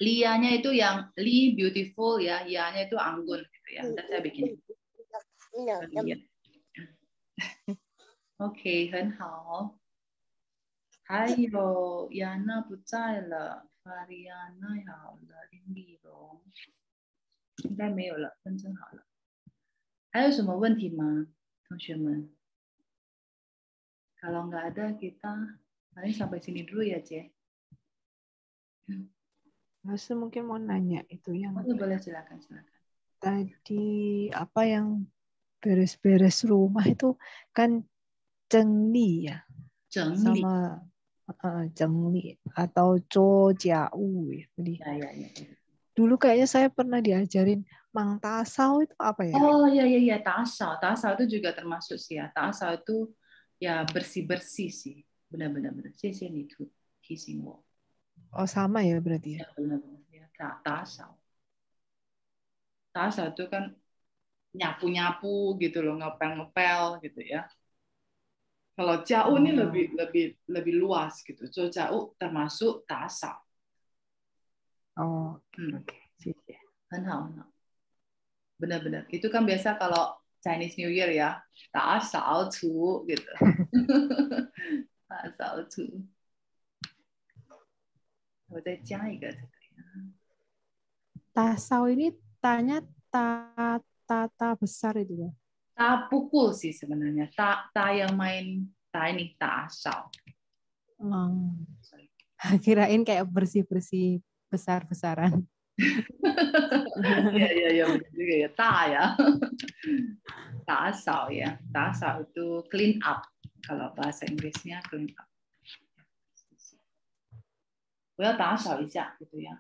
Lianya itu yang Li beautiful ya, Ianya itu anggun gitu ya. Nanti saya bikinin. OK， 很好。还有亚娜不在了，法里安娜好了，林丽蓉应该没有了，分真好了。还有什么问题吗，同学们？ Kalau nggak ada kita paling sampai sini dulu ya, Ce. Langsung mungkin mau nanya itu yang boleh silakan. Tadi apa yang beres-beres rumah itu kan cengli ya, sama cengli atau cojiau ya. Dulu kayaknya saya pernah diajarin mang tasau itu apa ya? Oh iya, tasau itu juga termasuk sih ya. Tasau itu ya bersih sih, benar.谢谢你提醒我。 Oh sama ya berarti ya? Ya benar ya. Tasau itu kan nyapu gitu loh, ngepel gitu ya. Kalau jiau ini lebih luas gitu. So jiau termasuk tasau. Oh, oke. Benar. Itu kan biasa kalau Chinese New Year ya, 打扫除 gitu. 打扫除。我再加一个这个呀。 Tasau ini tanya tata besar itu ya? Ta pukul sih sebenarnya. Ta yang main ta ini tasau. Kirain kayak bersih-bersih besar-besaran. Iya benar juga ya. Ta ya. Tasau ya. Tasau itu clean up. Kalau bahasa Inggrisnya clean up. 我要打扫一下 gitu ya.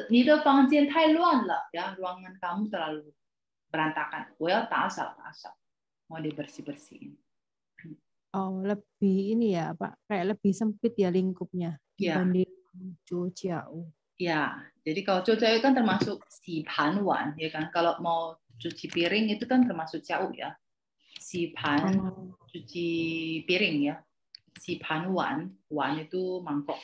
你的房间太乱了 ya. Ruangan kamu terlalu berantakan. 我要打扫. Mau dibersih-bersihin. Oh, lebih ini ya, Pak. Kayak lebih sempit ya lingkupnya dibanding cojiau. Ya, jadi kalau cojiau kan termasuk si panwan ya kan. Kalau mau cuci piring itu kan termasuk jiau ya. Si pan cuci piring ya. Si panwan, wan itu mangkok.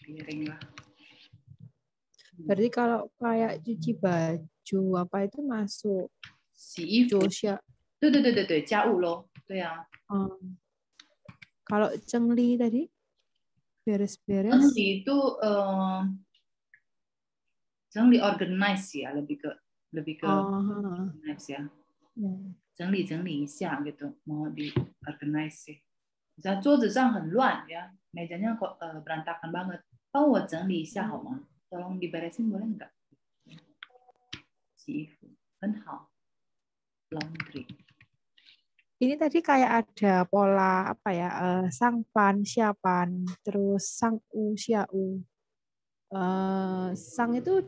Piring lah. Berarti kalau kayak cuci baju apa itu masuk si josya. 对，家务咯，对啊。Kalau cengli tadi beres-beres. Cengli itu cengli organize ya, lebih ke organize ya. Cengli 一下 gitu, mau di organize sih. Misalnya 桌子上很乱 ya, mejanya kok berantakan banget. 帮我整理一下好吗？ Tolong diberesin boleh nggak? 洗衣服，很好。Laundry. Ini tadi kayak ada pola apa ya? Sangpan, siapan, terus sang-u, sia-u. Sang itu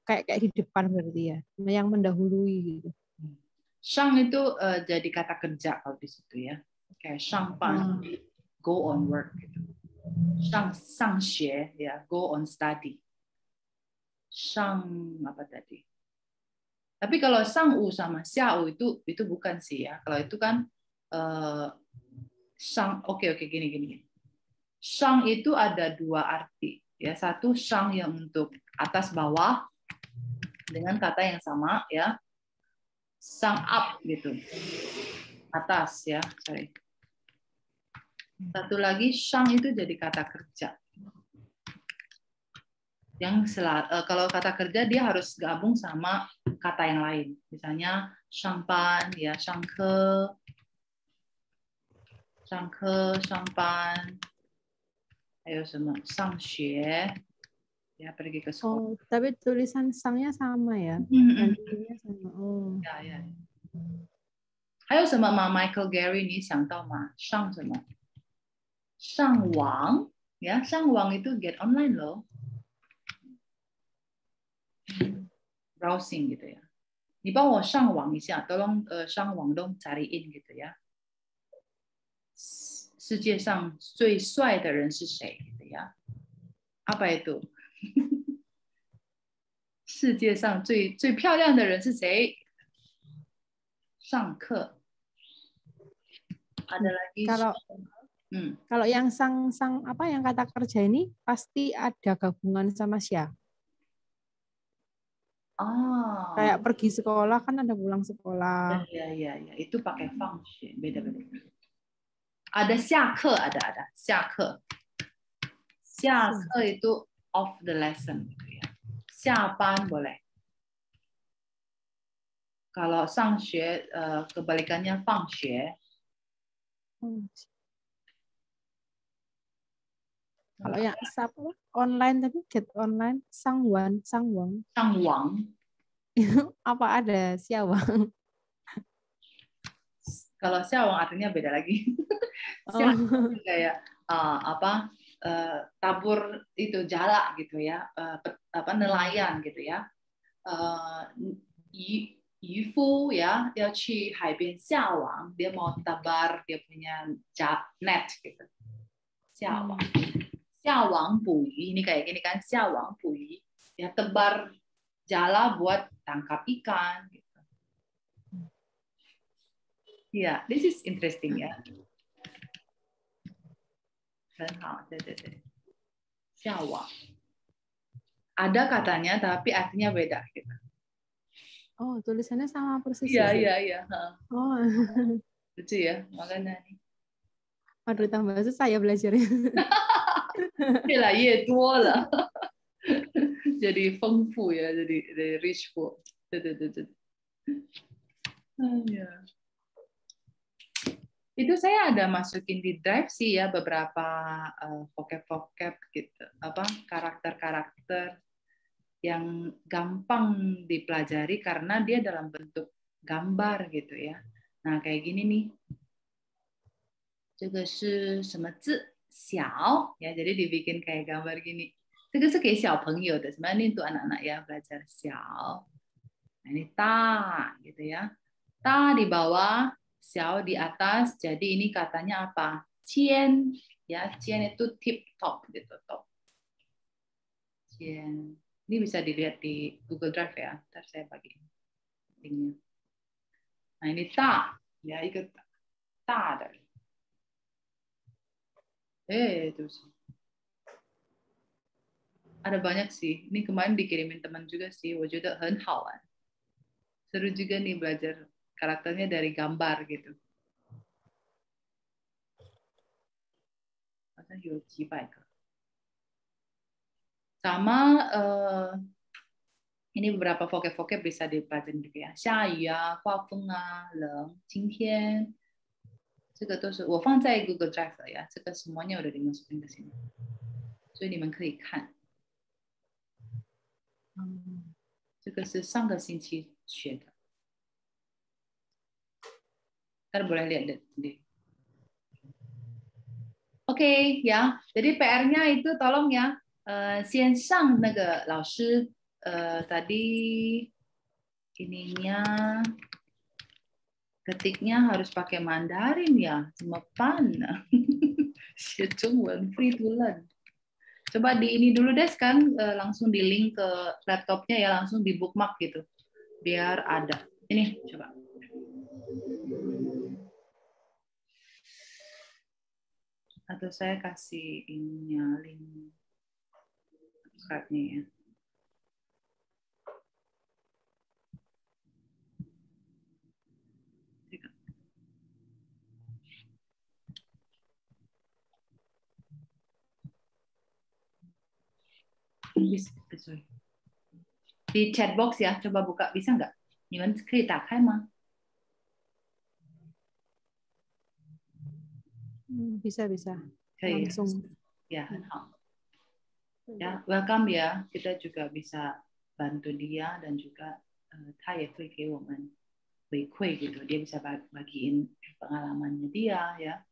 kayak di depan berarti ya, yang mendahului gitu. Sang itu jadi kata kerja kalau di situ ya. Kayak sangpan, go on work gitu. Sang xue ya, go on study. Sang apa tadi? Tapi kalau sang-u sama xiao itu bukan sih ya. Kalau itu kan sang oke gini. Sang itu ada dua arti ya. Satu sang yang untuk atas bawah dengan kata yang sama ya. Sang up gitu. Atas ya, sorry. Satu lagi sang itu jadi kata kerja. Yang kalau kata kerja dia harus gabung sama kata yang lain. Misalnya sangpan, ya sangke, sangpan, ayo semua sangxue, ya pergi ke sekolah. Oh, tapi tulisan sangnya sama ya? Nantinya sama. Oh. Ya. 还有什么吗 ？Michael Gary 你想到吗？上什么？上网，ya 上网itu get online loh. Browsing gitu ya. 你帮我上网一下 tolong 上网 dong cariin gitu ya. 世界上最帅的人是谁 gitu ya. Apa itu? 世界上最漂亮的人是谁？上课。Ada lagi. Kalau yang sang apa yang kata kerja ini pasti ada gabungan sama Xia. Kayak pergi sekolah kan ada pulang sekolah. Iya. Itu pakai function, beda-beda. Ada 下课, ada 下课. 下课 itu off the lesson. 下班 boleh. Kalau 上学, kebalikannya 放学. Kalau yang online tadi get online, sangwang. Apa ada siawang? Kalau siawang artinya beda lagi. Siawang kayak tabur itu jala gitu ya, nelayan gitu ya. Yufu ya, dia 去海边下网, dia mau tabar dia punya net gitu. 下网. 下网捕鱼, ini kayak gini kan, 下网捕鱼, ya tebar jala buat tangkap ikan gitu. Yeah, this is interesting ya. 很好，对。下网. Ada katanya tapi artinya beda gitu. Oh, tulisannya sama persis. Iya. Oh. Lucu ya, makanya nih. Aduh, tambah susah ya belajarnya. 越来越多了. Jadi 丰富ya, jadi richful. 对。Ya. Itu saya ada masukin di drive sih ya beberapa vocab gitu, karakter-karakter yang gampang dipelajari karena dia dalam bentuk gambar gitu ya. Nah, kayak gini nih. 这个是什么字？小 ya, jadi dibikin kayak gambar gini. 这个是给小朋友的, sebenarnya ini untuk anak-anak ya belajar 小. Nah, ini ta gitu ya. Ta di bawah, 小 di atas. Jadi ini katanya apa? 尖 ya, 尖 itu tip top gitu, top. 尖. Ini bisa dilihat di Google Drive ya. Ntar saya bagi linknya. Nah, ini ta ya, ikut ta dari. Terus. Ada banyak sih. Ini kemarin dikirimin teman juga sih. 我觉得很好玩. Seru juga nih belajar karakternya dari gambar gitu. Masa 有几百个. Sama ini beberapa vocab bisa dipelajari juga ya. 下雨啊, 刮风啊, 冷, 今天. 这个都是我放在 Google Drive 了呀，这个semuanya udah dimasukin ke sini， 所以你们可以看。这个是上个星期学的， Ntar boleh lihat sendiri. Oke, ya, jadi PR-nya itu tolong ya, 先上那个老师tadi ininya ketiknya harus pakai Mandarin ya, 怎么办呢？写中文 free to learn. Coba di ini dulu deh kan, langsung di link ke laptopnya ya, langsung di bookmark gitu, biar ada. Ini coba. Atau saya kasih ininya link subscribe-nya ya. Sorry. Di chat box ya, coba buka, bisa nggak? 你们可以打开吗？ Bisa. Langsung. Ya, 很好。Ya, welcome ya. Kita juga bisa bantu dia dan juga 他也会给我们回馈gitu. Dia bisa bagiin pengalamannya dia ya.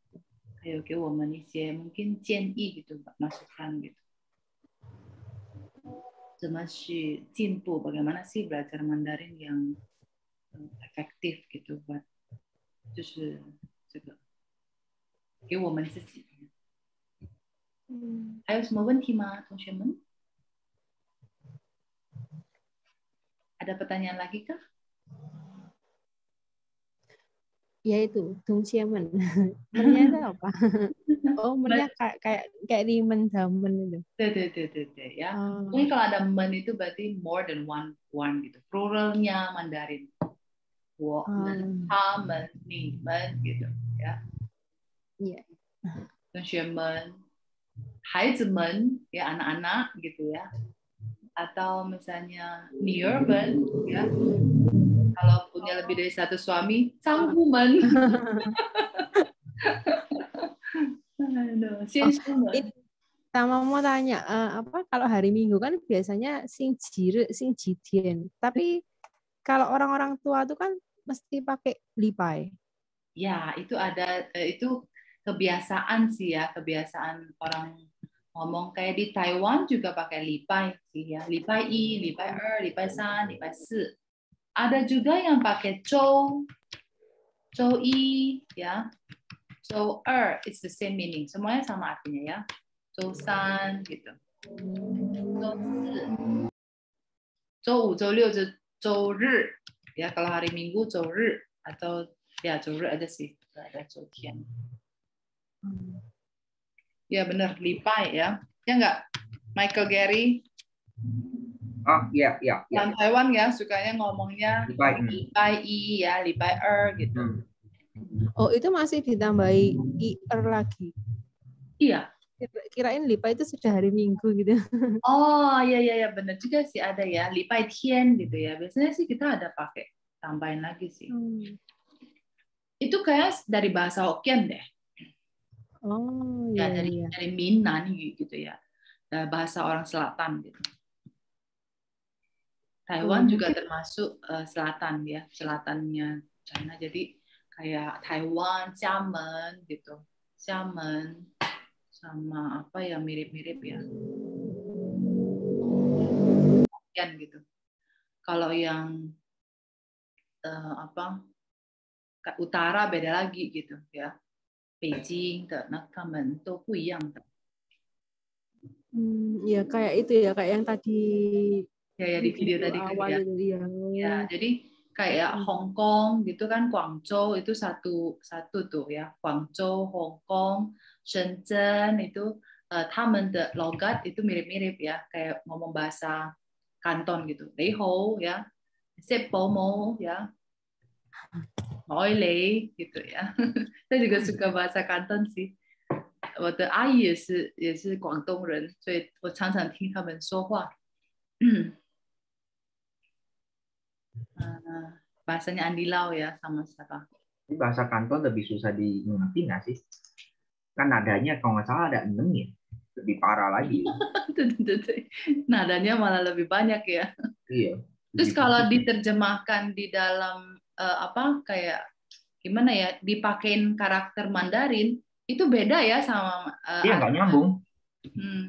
还有给我们一些 mungkin 建议gitu, masukan gitu. 怎么去进步? Bagaimana sih belajar Mandarin yang efektif gitu buat 就是这个给我们自己。还有什么问题吗，同学们？ Ada pertanyaan lagi kah? Ya itu, dongxiemen. Mennya itu apa? Oh, mennya kayak di mendamen itu. Ya. Mungkin kalau ada men itu berarti more than one gitu. Pluralnya Mandarin. Wo, men, ha, men, ni, men gitu ya. Iya. Dongxiemen, haizimen ya anak-anak gitu ya. Atau misalnya Niermen ya. Kalau punya lebih dari satu suami, Zhanghumen. Sama mau tanya, apa kalau hari Minggu kan biasanya sing jire, sing jidien. Tapi kalau orang-orang tua tuh kan mesti pakai lipai. Ya, itu ada itu kebiasaan sih ya, kebiasaan orang ngomong kayak di Taiwan juga pakai lipai sih ya, lipai i, lipai er, lipai san, lipai si. Ada juga yang pakai zhou, zhou i, ya, zhou er, it's the same meaning, semuanya sama artinya ya, zhou san gitu, zhou si, zhou wu, zhou liu, zhou ri, ya kalau hari Minggu zhou ri atau ya zhou ri aja sih, nggak ada zhou tian. Ya benar, lipai ya, ya nggak, Michael Gary. Iya. Yang Taiwan ya sukanya ngomongnya lipai i ya, lipai er gitu. Oh, itu masih ditambahi ir lagi. Iya. Kirain lipai itu sudah hari Minggu gitu. Oh, iya benar juga sih ada ya, lipai tian gitu ya. Biasanya sih kita ada pakai tambahin lagi sih. Itu kayak dari bahasa Hokkien deh. Oh, ya iya. dari Minnan gitu ya. Bahasa orang selatan gitu. Taiwan juga termasuk selatan ya, selatannya China. Jadi kayak Taiwan, Xiamen gitu. Xiamen sama apa ya mirip-mirip ya. Gitu. Kalau yang apa utara beda lagi gitu ya. Beijing, Nakamen itu 不一样的. Ya kayak itu ya, kayak yang tadi ya di video tadi awal ya. itu Ya, jadi kayak Hong Kong gitu kan, Guangzhou itu satu tuh ya, Guangzhou, Hong Kong, Shenzhen itu他们的 logat itu mirip-mirip ya, kayak ngomong bahasa Kanton gitu, Leihou ya, Seppomo ya, Oilei gitu ya. Saya juga suka bahasa Kanton sih. 我的阿姨也是广东人，所以我常常听他们说话。bahasanya Andi Lau ya sama siapa? Bahasa Kanton lebih susah dimengerti nggak sih? Kan nadanya kalau nggak salah ada 6 ya, lebih parah lagi. Nadanya malah lebih banyak ya. Iya. Terus kalau diterjemahkan di dalam apa kayak gimana ya, dipakein karakter Mandarin itu beda ya sama. Iya nggak nyambung.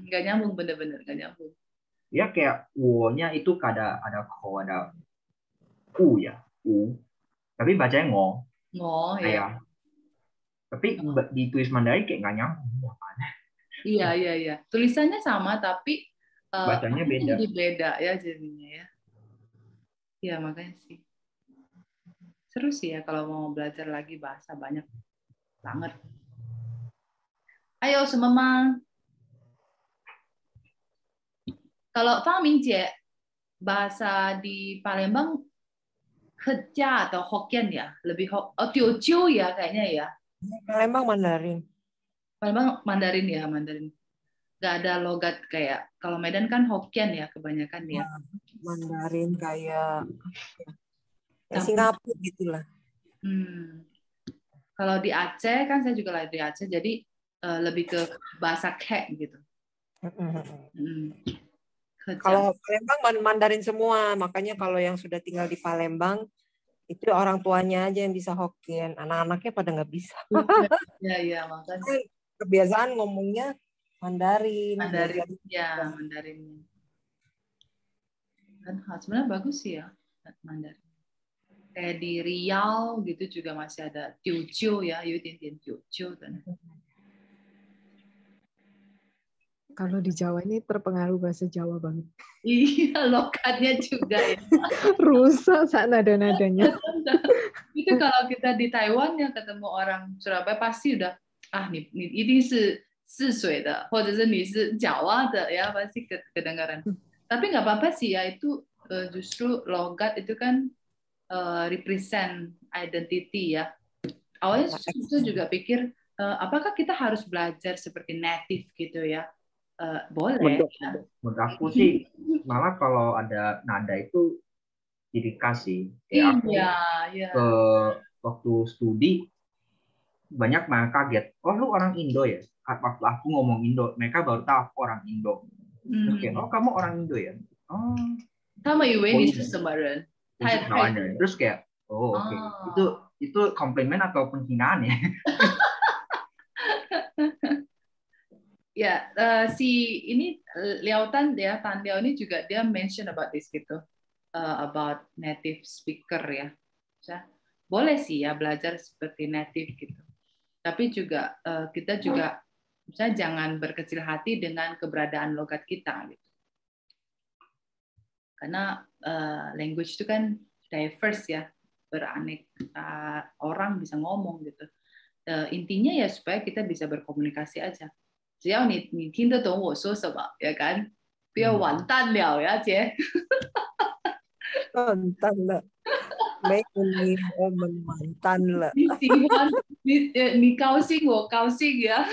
Nggak nyambung, bener-bener nggak nyambung. Ya kayak wo-nya itu ada ko, ada u ya, u. Tapi bacanya ngo. Ngo ya. Tapi di tulis Mandarin kayak nggak nyambung. Iya. Tulisannya sama tapi bacanya beda. Jadi beda ya jadinya ya. Iya makanya sih. Seru sih ya kalau mau belajar lagi bahasa, banyak banget. Ayo sememang. Kalau Fang Mingjie, bahasa di Palembang kerja atau Hokkien ya, lebih Teochew ya kayaknya ya. Palembang Mandarin. Palembang Mandarin ya, Mandarin. Gak ada logat kayak kalau Medan kan Hokkien ya kebanyakan ya. Mandarin kayak Singapura gitulah. Kalau di Aceh kan saya juga lagi di Aceh, jadi lebih ke bahasa Kek gitu. Kalau Palembang Mandarin semua, makanya kalau yang sudah tinggal di Palembang itu orang tuanya aja yang bisa Hokkien, anak-anaknya pada nggak bisa. Iya makanya. Kebiasaan ngomongnya Mandarin. Ya Mandarin. Kan sebenarnya bagus sih ya Mandarin. Kayak di Riau gitu juga masih ada Teochew ya, Teochew kan. Kalau di Jawa ini terpengaruh bahasa Jawa banget. Iya, logatnya juga ya. Rusak saat nada-nadanya. Itu kalau kita di Taiwan ya ketemu orang Surabaya pasti udah ini Sisui的，或者是你是Jawa的ya pasti kedengaran. Tapi nggak apa-apa sih ya itu justru logat itu kan represent identity ya. Awalnya saya juga pikir apakah kita harus belajar seperti native gitu ya? Boleh. Menurut aku sih malah kalau ada nada itu ciri khas sih. Kayak aku ke waktu studi banyak malah kaget. Oh lu orang Indo ya? Waktu aku ngomong Indo, mereka baru tahu aku orang Indo. Terus kayak, oh kamu orang Indo ya? Oh. 他们以为你是什么人？ Terus kayak, oh oke. Itu komplimen atau penghinaan ya? Ya, si ini Tan Liao ini juga dia mention about this gitu, about native speaker ya. Boleh sih ya belajar seperti native gitu. Tapi juga kita juga misalnya jangan berkecil hati dengan keberadaan logat kita gitu. Karena language itu kan diverse ya, beraneka orang bisa ngomong gitu. Intinya ya supaya kita bisa berkomunikasi aja. 只要你听得懂我说什么，ya kan？ 不要完蛋了呀，姐。完蛋了，没有你我们完蛋了。你喜欢你高兴，我高兴呀。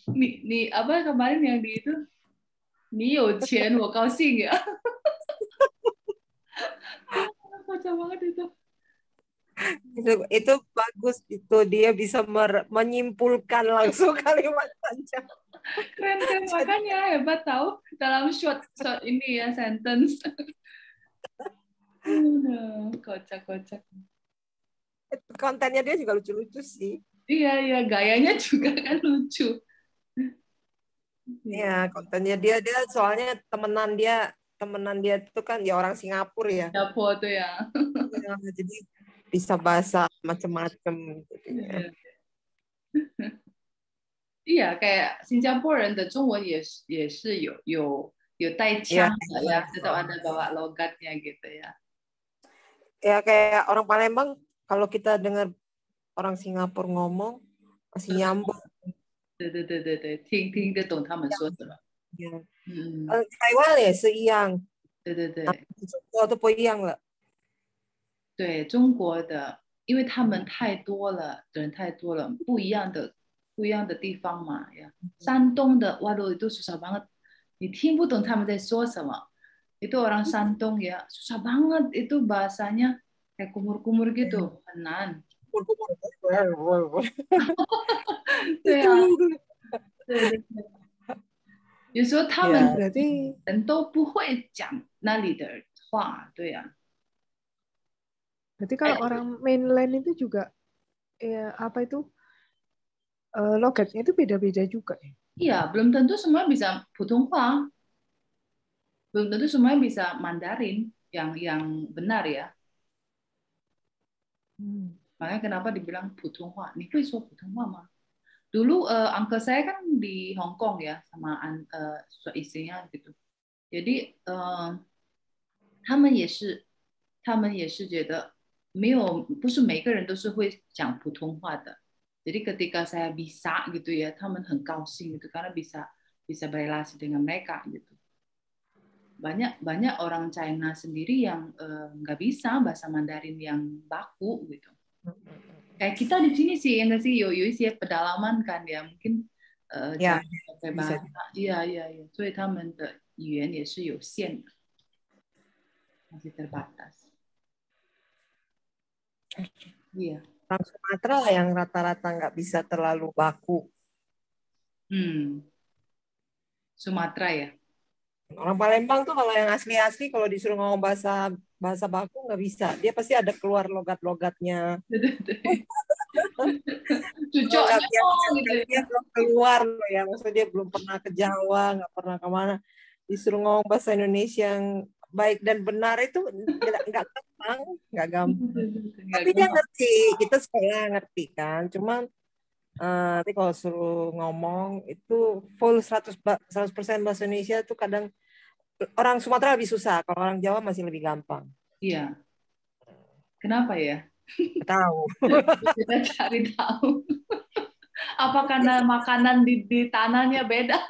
你apa kemarin yang di itu？你有钱，我高兴呀。kocak banget itu. Itu bagus, itu dia bisa menyimpulkan langsung kalimat panjang. Keren makanya hebat tahu dalam short ini ya sentence. Kocak. Kontennya dia juga lucu-lucu sih. Iya gayanya juga kan lucu. Ya kontennya dia soalnya temenan dia itu kan ya orang Singapura ya. Singapura tuh ya. Jadi bisa bahasa macam-macam gitu ya. Iya, kayak Singapura人的中文也是有带腔的ya, tetap ada bawa logatnya gitu ya. Ya kayak orang Palembang kalau kita dengar orang Singapura ngomong masih nyambung. 对，听得懂他们说什么。台湾也是一样。对，中国都不一样了。对中国的，因为他们太多了，人太多了，不一样的地方嘛呀。山东的waduh itu susah banget， 你听不懂他们在说什么。Itu orang Santong ya, susah banget itu bahasanya kayak kumur-kumur gitu, 很难。对啊，对。有时候他们人都不会讲那里的话，对呀。Berarti kalau orang mainland itu juga apa itu logatnya itu beda-beda juga ya? Iya, belum tentu semua bisa Putonghua. Belum tentu semuanya bisa Mandarin yang benar ya. Makanya kenapa dibilang Putonghua? Ni会说普通话吗? Dulu uncle saya kan di Hong Kong ya sama istrinya gitu. Jadi 他们也是觉得不是每个人都是会讲普通话的。Jadi ketika saya bisa gitu ya, 他们很高兴gitu karena bisa berelasi dengan mereka gitu. Banyak orang China sendiri yang nggak bisa bahasa Mandarin yang baku gitu. Kayak kita di sini sih yang nggak sih有一些 pedalaman kan ya mungkin pakai bahasa. Iya. 所以他们的语言也是有限的， masih terbatas. Iya. Orang Sumatera yang rata-rata nggak bisa terlalu baku. Sumatera ya. Orang Palembang tuh kalau yang asli-asli kalau disuruh ngomong bahasa baku nggak bisa. Dia pasti ada keluar logat-logatnya. Dia belum keluar ya. Maksudnya dia belum pernah ke Jawa, nggak pernah kemana. Disuruh ngomong bahasa Indonesia yang baik dan benar itu nggak gampang. Tapi dia ngerti. Kita sekolah ngerti kan. Cuman Tapi kalau suruh ngomong itu full 100% bahasa Indonesia tuh kadang orang Sumatera lebih susah, kalau orang Jawa masih lebih gampang. Iya. Kenapa ya? Tahu. Kita cari tahu. Apa karena makanan di tanahnya beda?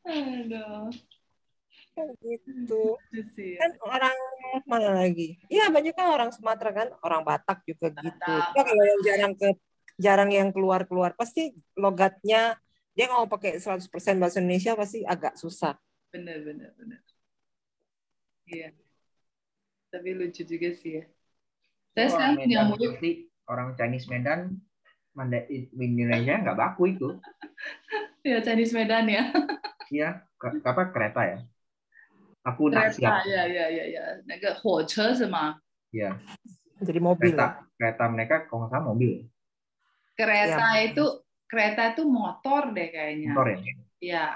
Aduh. Gitu. Kan orang mana lagi? Iya, banyak kan orang Sumatera kan, orang Batak juga gitu. Kalau yang jarang yang keluar pasti logatnya dia mau pakai 100% bahasa Indonesia pasti agak susah. Benar. Iya. Tapi lucu juga sih ya. Saya sekarang punya murid orang Chinese Medan, Indonesia nggak baku itu. Ya Chinese Medan ya. Iya, apa kereta ya? Aku nak siap. Ya. 那个火车是吗？ Iya. Jadi mobil. Kereta mereka kalau nggak salah mobil. Kereta itu motor deh kayaknya. Motor ya? Iya.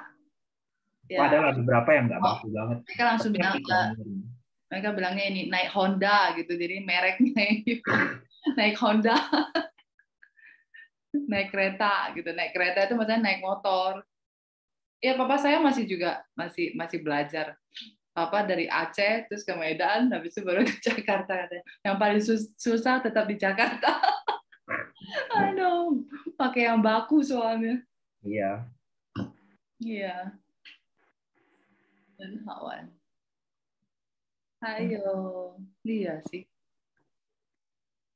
Ya. Ada beberapa yang nggak baku banget. Mereka langsung bilang, mereka bilangnya ini naik Honda gitu, jadi mereknya gitu. Naik Honda, naik kereta gitu. Naik kereta itu maksudnya naik motor. Ya papa saya masih belajar. Papa dari Aceh terus ke Medan, habis itu baru ke Jakarta. Yang paling susah tetap di Jakarta. Aduh, pakai yang baku soalnya. Iya. Iya. Dan Hawan. Ayo, iya sih.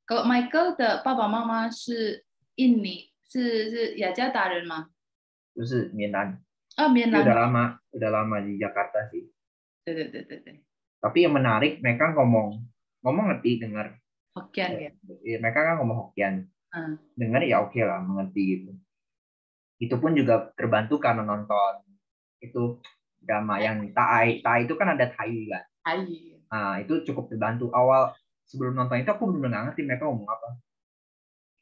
Kalau Michael的爸爸妈妈是印尼，是雅加达人吗？不是缅南。缅南。udah lama di Jakarta sih. 对。 Tapi yang menarik mereka ngomong ngerti dengar. Hokkien ya. Mereka kan ngomong Hokkien. Dengar ya oke lah, mengerti gitu. Itu pun juga terbantu karena nonton itu drama yang Tai itu kan ada Tai kan. Tai. Nah, itu cukup terbantu. Awal sebelum nonton itu aku benar-benar nggak ngerti mereka ngomong apa.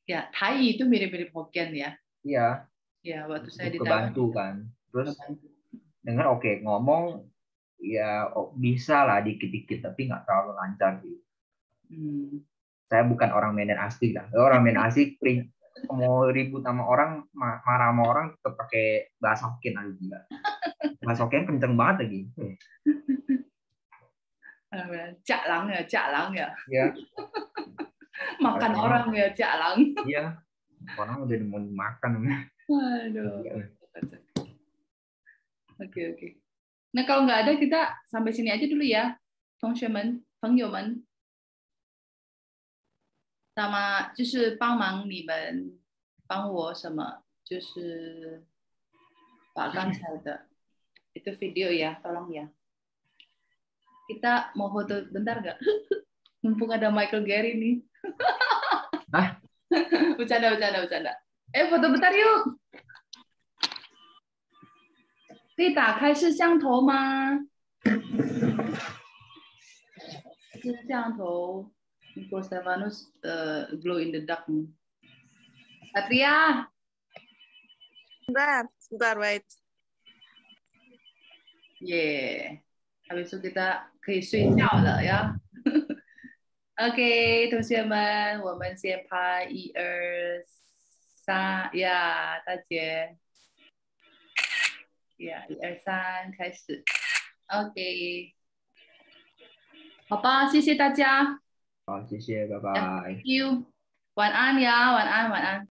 Ya, Tai itu mirip-mirip Hokkien ya. Iya. Ya, waktu saya di Taiwan kan. Terus dengar oke, ngomong ya bisa lah dikit-dikit tapi nggak terlalu lancar sih. Saya bukan orang Medan asli lah. Orang Medan asli mau ribut sama orang, marah sama orang tetap pakai bahasa Hokkien aja juga. Bahasa Hokkien kenceng banget lagi. Jalang ya. Iya. Makan orang ya jalang. Iya. Orang udah mau makan. Aduh. Oke. Nah kalau nggak ada kita sampai sini aja dulu ya, 同学们、朋友们。sama 就是帮忙你们帮我什么，就是把刚才的itu video ya, tolong ya. Kita mau foto bentar nggak? Mumpung ada Michael Gary nih. Hah? Bercanda. Foto bentar yuk. 可以打开摄像头吗？摄像头。Nico Stefanus glow in the dark. Satria. Sebentar, wait. Yeah. Habis itu kita 可以睡觉了呀。OK， 同学们，我们先拍1、2、3，呀，大姐，呀，1、2、3，开始。OK， 好吧，谢谢大家。好，谢谢，拜拜。Thank you，晚安呀，晚安。